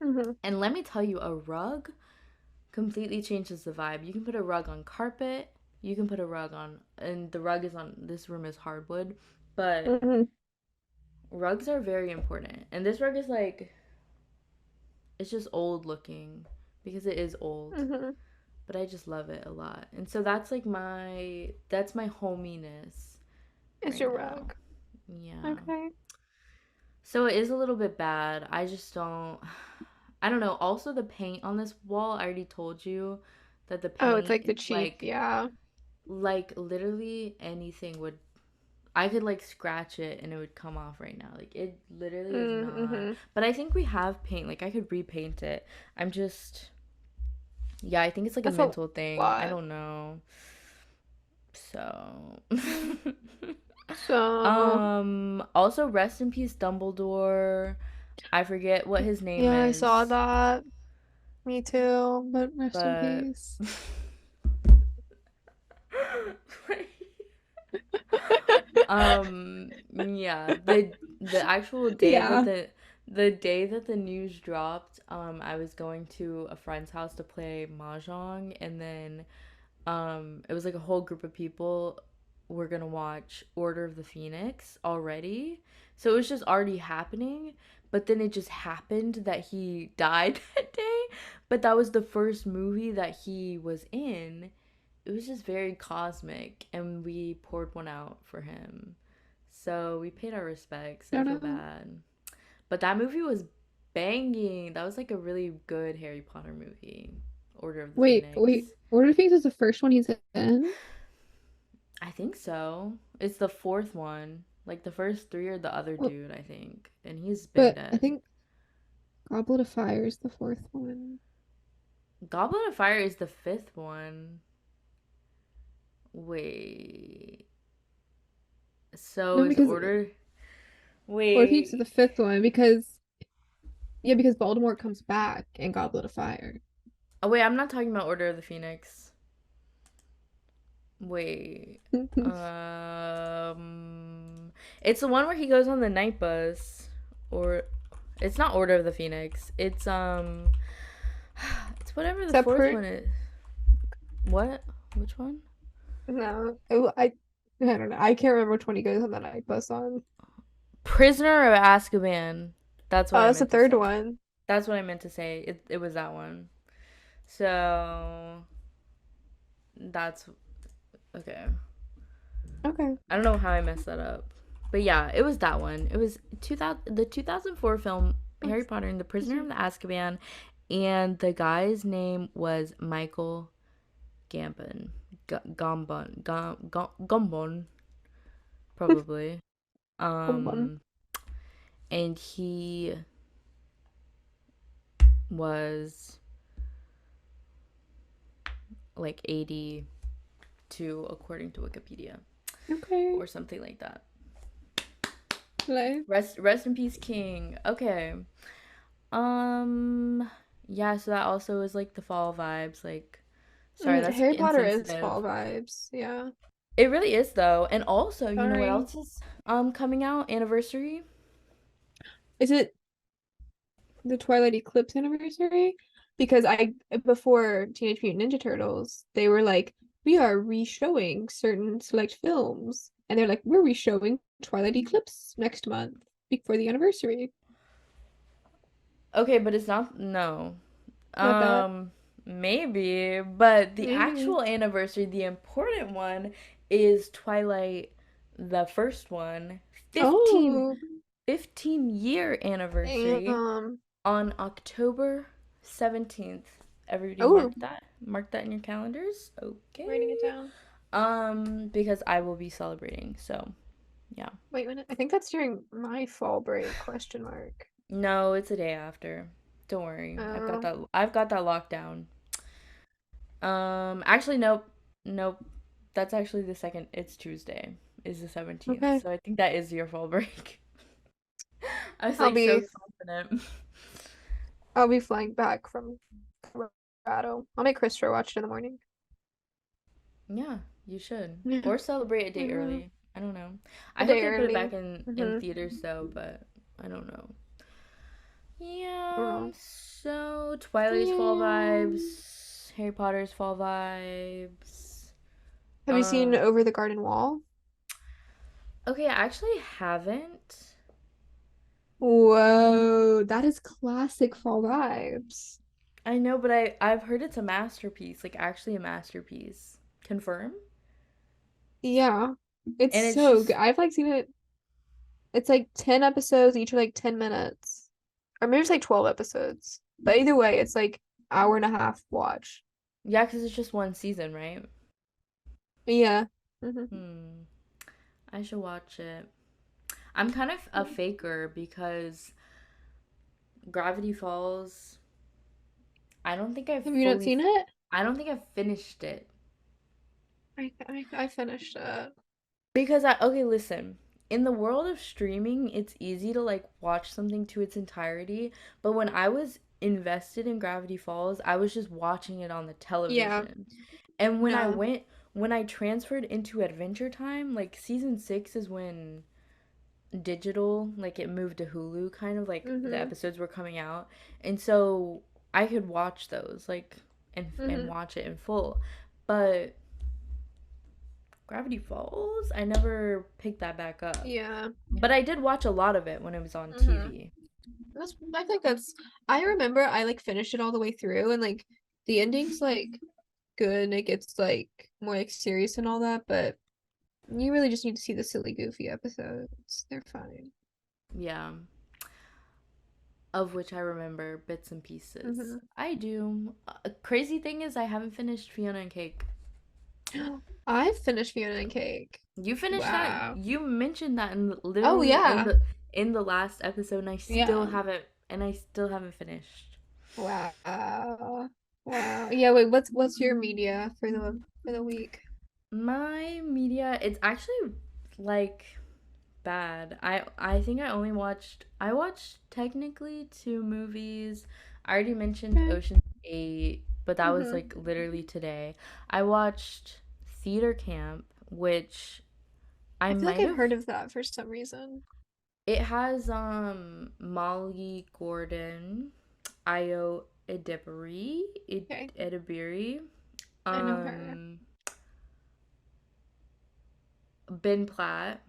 Mm-hmm. And let me tell you, a rug completely changes the vibe. You can put a rug on carpet, you can put a rug on, and the rug is on, this room is hardwood, but Mm-hmm. rugs are very important. And this rug is like, it's just old looking because it is old, Mm-hmm. but I just love it a lot. And so that's my hominess It's right your now. rug. Yeah. Okay. So it is a little bit bad. I just don't I don't know. Also the paint on this wall, I already told you that the Oh, it's paint like the cheap, like yeah. literally anything would, I could like scratch it and it would come off right now. Like it literally is not. Mm-hmm. But I think we have paint. Like I could repaint it. I'm just, yeah, I think it's like a That's a mental thing. I lot. don't know. So So, also rest in peace Dumbledore. I forget what his name yeah, I saw is, that. Me too, but rest in but peace. yeah, the actual day that Yeah. the day that the news dropped, I was going to a friend's house to play mahjong, and then it was like a whole group of people were gonna watch Order of the Phoenix already. So it was just already happening, but then it just happened that he died that day. But that was the first movie that he was in. It was just very cosmic, and we poured one out for him. So we paid our respects. I Shout feel out. bad. But that movie was banging. That was like a really good Harry Potter movie. Order of the Wait. Phoenix. Order of Phoenix is the first one he's in? I think so. It's the fourth one. Like the first three are the other Well, dude, I think. And he's been but I dead. think Goblet of Fire is the fourth one. Goblet of Fire is the fifth one. Wait. So No, is because Order. or if you to the Wait. fifth one because yeah, because Voldemort comes back in Goblet of Fire. Oh, wait, I'm not talking about Order of the Phoenix. Wait. Um. It's the one where he goes on the night bus. Or. It's not Order of the Phoenix. It's. It's whatever the Except fourth for one is. What? Which one? no, I don't know. I can't remember which one he goes on the night bus on. Prisoner of Azkaban. That's what Oh, I that's the meant to third say. one. That's what I meant to say. It was that one. So that's okay. Okay. I don't know how I messed that up. But yeah, it was that one. It was 2000 the 2004 film Harry Potter and the Prisoner of the Azkaban, and the guy's name was Michael Gambon. Gambon probably. Come on. Um and he was like 82 according to Wikipedia Okay. or something like that. Hello. Rest in peace, King. Okay. Um yeah, so that also is like the fall vibes. Like sorry, that's like Harry Potter is insensitive. fall vibes. Yeah. It really is though. And also, you know what Sorry. else is coming out? Anniversary? Is it the Twilight Eclipse anniversary? Because I before Teenage Mutant Ninja Turtles, they were like, we are re-showing certain select films. And they're like, we're re-showing Twilight Eclipse next month before the anniversary. Okay, but it's not no. Not that. Um maybe, but the Maybe. actual anniversary, the important one is Twilight the first one, 15 Oh, 15-year anniversary damn. on October 17th. Everybody Oh, mark that. Mark that in your calendars. writing Okay. it down. Because I will be celebrating. So, yeah. Wait a minute. I think that's during my fall break, question mark. No, it's a day after. Don't worry. Oh, I've got that locked down. Actually nope. Nope. That's actually the second. It's Tuesday. Is the 17th. okay. So I think that is your fall break. I was I'll like so be confident. I'll be flying back from Colorado. I'll make Christopher watch it in the morning. Yeah, you should. Yeah. Or celebrate a day Mhm. early. I don't know. A I hope day they put it back early. in Mm-hmm. theaters though, but I don't know. I don't Yeah, know. so Twilight's fall Yeah. vibes, Harry Potter's fall vibes. Have you seen Um, Over the Garden Wall? okay, I actually haven't. Whoa, that is classic fall vibes. I know, but I've heard it's a masterpiece, like actually a masterpiece. Confirm? Yeah. It's And it's so good. just I've like seen it. It's like 10 episodes, each are like 10 minutes. Or maybe it's like 12 episodes. But either way, it's like hour and a half watch. yeah, because it's just one season, right? Yeah. Hmm. Hmm. I should watch it. I'm kind of a faker because Gravity Falls. I don't think I've Have you not fully. seen it? I don't think I've finished it I finished it. because I okay. Listen, in the world of streaming, it's easy to like watch something to its entirety. But when I was invested in Gravity Falls, I was just watching it on the Yeah. television. And No. when I transferred into Adventure Time, like season 6 is when digital, like it moved to Hulu, kind of like the Mm-hmm. episodes were coming out. And so I could watch those like and Mm-hmm. watch it in full. But Gravity Falls, I never picked that back up. Yeah. But I did watch a lot of it when it was on Mm-hmm. TV. I think that's I remember I like finished it all the way through and like the ending's like good and it gets like more like serious and all that, but you really just need to see the silly goofy episodes. They're fine. Yeah, of which I remember bits and pieces. Mm-hmm. I do. Crazy thing is I haven't finished Fiona and Cake. I finished Fiona and Cake. You finished that? Wow. You mentioned that in Oh literally yeah. in the last episode, Yeah. and I still haven't finished. Wow. Wow. Yeah, wait, what's your media for the week? My media, it's actually like bad. I think I watched technically two movies. I already mentioned Okay. Ocean 8, but that was Mm-hmm. like literally today. I watched Theater Camp, which I I feel like might I've have heard of that for some reason. it has Molly Gordon, Io Okay. Edibiri, I know her. um Ben Platt,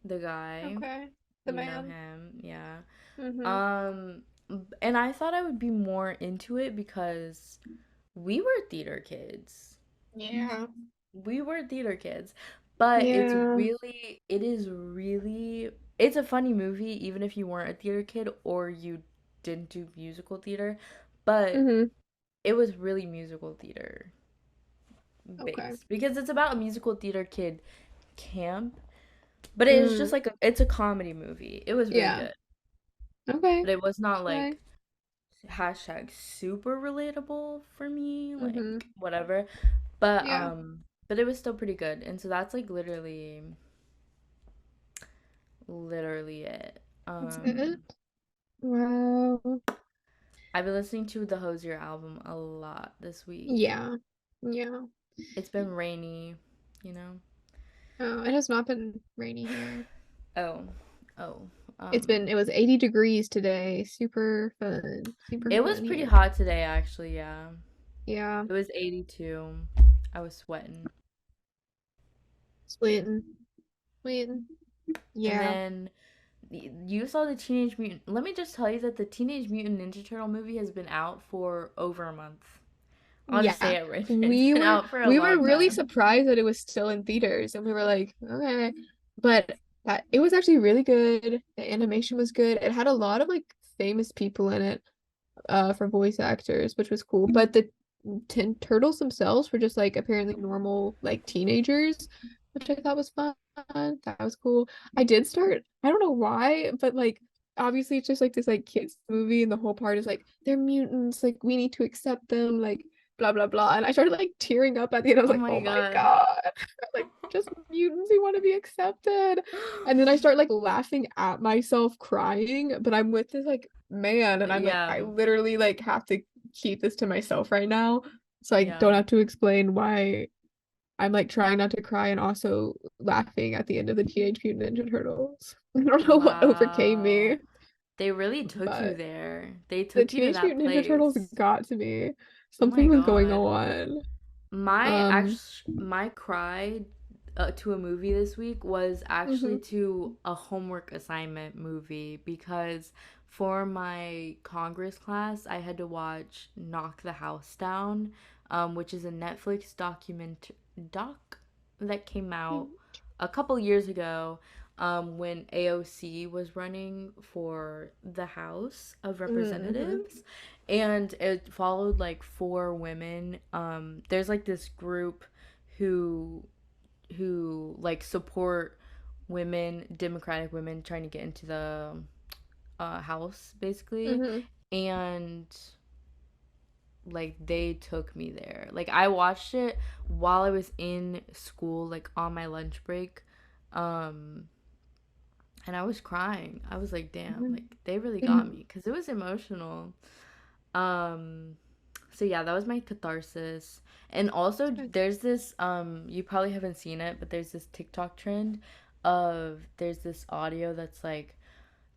the guy. Okay. The You know man. him, yeah. Mm-hmm. Um, and I thought I would be more into it because we were theater kids. Yeah. We were theater kids. But Yeah. it's a funny movie, even if you weren't a theater kid or you didn't do musical theater. But Mm-hmm. it was really musical theater Okay. based because it's about a musical theater kid camp. But it is just Mm. like it's a comedy movie. It was really Yeah. good. Okay. But it was not Okay. like hashtag super relatable for me, Mm-hmm. like whatever. But Yeah. but it was still pretty good. And so that's like literally it. That's it. Wow. I've been listening to the Hozier album a lot this week. Yeah. Yeah. It's been rainy, you know. Oh, it has not been rainy here. Oh. Oh. It was 80 degrees today. Super fun. Super It was fun pretty here. hot today actually, yeah. Yeah. It was 82. I was sweating. Sweating. Sweating. And Yeah. then you saw the Teenage Mutant. Let me just tell you that the Teenage Mutant Ninja Turtle movie has been out for over a month. I'll just say Yeah. it right. It's We been were out for a we were long really time. surprised that it was still in theaters and we were like, okay. But that it was actually really good. The animation was good. It had a lot of like famous people in it for voice actors, which was cool. But the tin turtles themselves were just like apparently normal like teenagers, which I thought was fun. That was cool. I don't know why, but like obviously it's just like this like kids movie and the whole part is like they're mutants, like we need to accept them, like blah blah blah. And I started like tearing up at the end. I was Oh like, my oh my god. God. Like just mutants who want to be accepted. And then I start like laughing at myself crying, but I'm with this like man and I'm like, Yeah. I literally like have to keep this to myself right now. So I Yeah. don't have to explain why I'm like trying not to cry and also laughing at the end of the Teenage Mutant Ninja Turtles. I don't know what overcame me, Wow. They really took you but there. They the took you to Teenage that Mutant Ninja Turtles place. got to me. Oh my Something was going god. on. My Um, act my cry to a movie this week was actually mhm, to a homework assignment movie because for my Congress class I had to watch Knock the House Down, which is a Netflix doc that came out a couple years ago, when AOC was running for the House of mhm, Representatives, and it followed like four women. There's like this group who like support women, democratic women trying to get into the house basically. mhm, And like they took me there. Like I watched it while I was in school, like on my lunch break. Um and I was crying. I was like, damn, mhm, like they really got mhm. me because it was emotional. Um so yeah, that was my catharsis. And also there's this you probably haven't seen it, but there's this TikTok trend of there's this audio that's like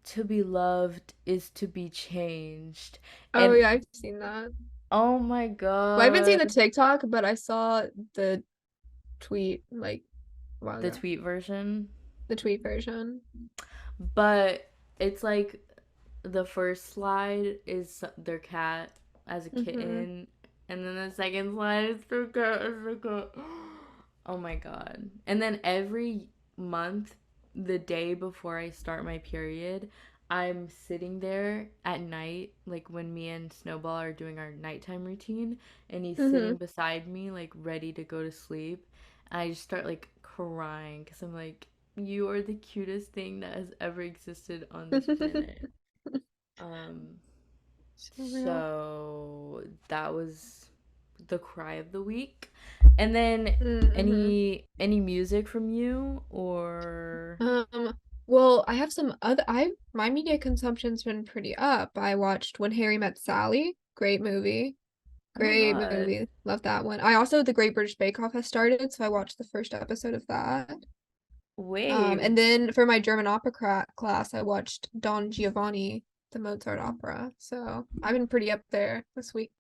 to be loved is to be changed. Oh And yeah, I've seen that. oh my Well, I haven't seen the god, TikTok, but I saw the tweet like a while the ago. tweet version. The tweet version. But it's like the first slide is their cat as a Hmm. kitten, and then the second slide is their cat as a cat. Oh my god. And then every month, the day before I start my period, I'm sitting there at night, like when me and Snowball are doing our nighttime routine, and he's Hmm. sitting beside me, like ready to go to sleep. And I just start like crying because I'm like, you are the cutest thing that has ever existed on this planet. Um, So real. so that was the cry of the week. And then Mm-hmm. any music from you or Well, I have some other I my media consumption's been pretty up. I watched When Harry Met Sally. Great movie. Oh my Great God. movie. Love that one. I also The Great British Bake Off has started, so I watched the first episode of that. Wait, And then for my German opera class, I watched Don Giovanni, the Mozart opera. So I've been pretty up there this week.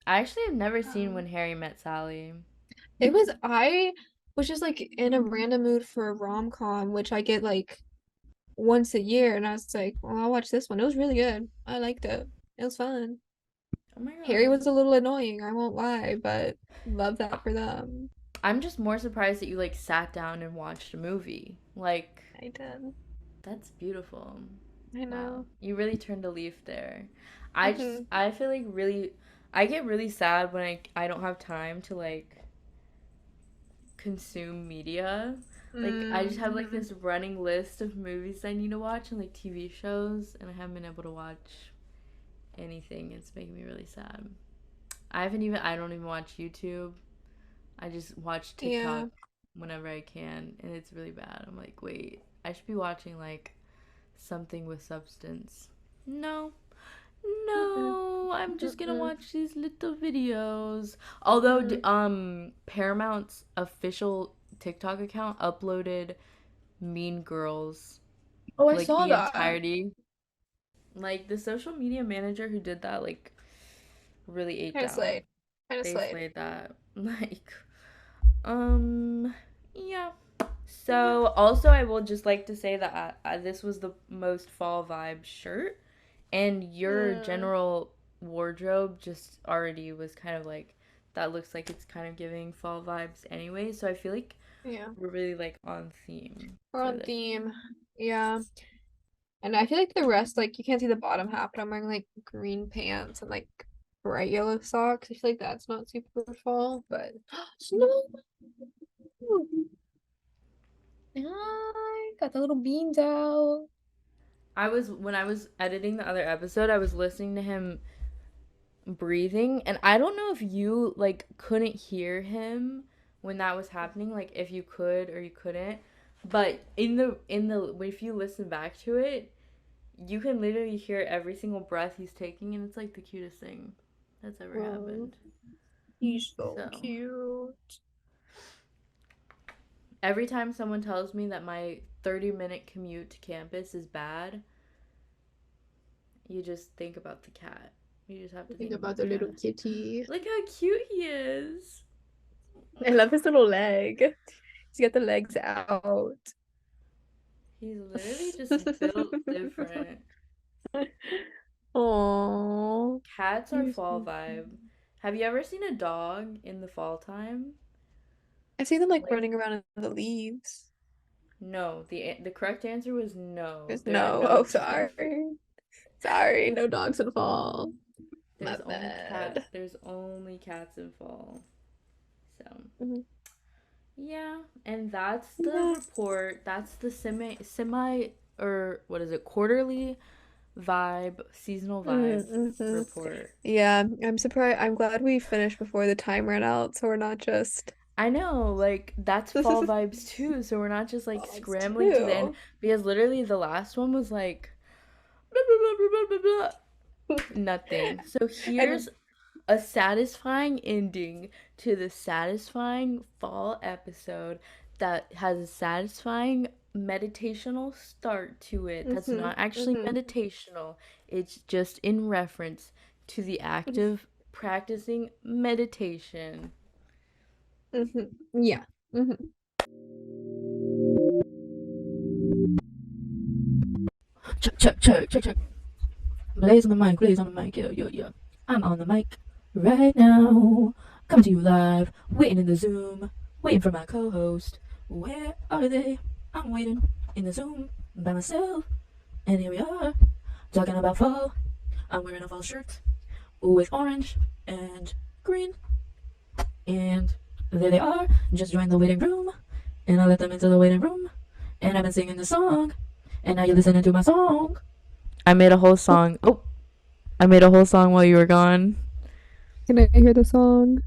I actually have never seen When Um, Harry Met Sally. I was just like in a random mood for a rom-com, which I get like once a year, and I was like, well, I'll watch this one. It was really good. I liked it. It was fun. Oh my Harry God. was a little annoying, I won't lie, but love that for them. I'm just more surprised that you like sat down and watched a movie. Like, I did. that's beautiful. I Wow. know. You really turned a leaf there. Hmm. I feel like really I get really sad when I don't have time to like consume media. Like I just have like Mm-hmm. this running list of movies I need to watch and like TV shows and I haven't been able to watch anything. It's making me really sad. I don't even watch YouTube. I just watch TikTok Yeah. whenever I can and it's really bad. I'm like, wait, I should be watching like something with substance. No. Mm-mm. No, I'm just gonna Mm-mm. watch these little videos. Although, Mm-hmm. Paramount's official TikTok account uploaded Mean Girls, Oh, I like saw the that. entirety. Like the social media manager who did that, like really ate Kind of down. slayed. Kind of They slayed. slayed that. Like, um, yeah. Yeah. So also, I will just like to say that this was the most fall vibe shirt and your Mm. general wardrobe just already was kind of like that looks like it's kind of giving fall vibes anyway. So I feel like Yeah. we're really like on theme We're for on this. theme. Yeah. And I feel like the rest, like you can't see the bottom half, but I'm wearing like green pants and like bright yellow socks. I feel like that's not super fall, but snow. I got the little beans out. When I was editing the other episode, I was listening to him breathing and I don't know if you like couldn't hear him when that was happening, like if you could or you couldn't. But in the if you listen back to it, you can literally hear every single breath he's taking, and it's like the cutest thing that's ever Oh, happened. he's so So cute. every time someone tells me that my 30-minute commute to campus is bad, you just think about the cat. You just have to Think think about about the the little cat. kitty. Look how cute he is. I love his little leg. He's got the legs out. He's literally just built different. Oh, Cats are you're fall so cute. vibe. Have you ever seen a dog in the fall time? I see them like Like, running around in the leaves. no. The correct answer was no. There's There are no. no Oh, dogs in sorry. Sorry, no dogs in fall. My bad. There's only cats in fall. So, Mhm. yeah, and that's the Yeah. report. That's the semi or what is it? Quarterly vibe, seasonal vibe Mm-hmm. report. Yeah, I'm surprised. I'm glad we finished before the time ran out, so we're not just I know, like that's fall vibes too, so we're not just like dogs scrambling to the end too. because literally the last one was like blah, blah, blah, blah, blah, blah, blah. Nothing. So And here's a satisfying ending to the satisfying fall episode that has a satisfying meditational start to it. That's mm-hmm, not actually mm-hmm, meditational, it's just in reference to the act of practicing meditation. mm-hmm. Yeah. Mm-hmm. Check, check, check, check, check. Blaze on the mic, blaze on the mic, yeah, yeah, yeah. I'm on the mic right now. Coming to you live, waiting in the Zoom, waiting for my co host. Where are they? I'm waiting in the Zoom by myself. And here we are, talking about fall. I'm wearing a fall shirt with orange and green. And there they are, just joined the waiting room. And I let them into the waiting room. And I've been singing the song. And now you're listening to my song. I made a whole song. Oh, I made a whole song while you were gone. Can I hear the song?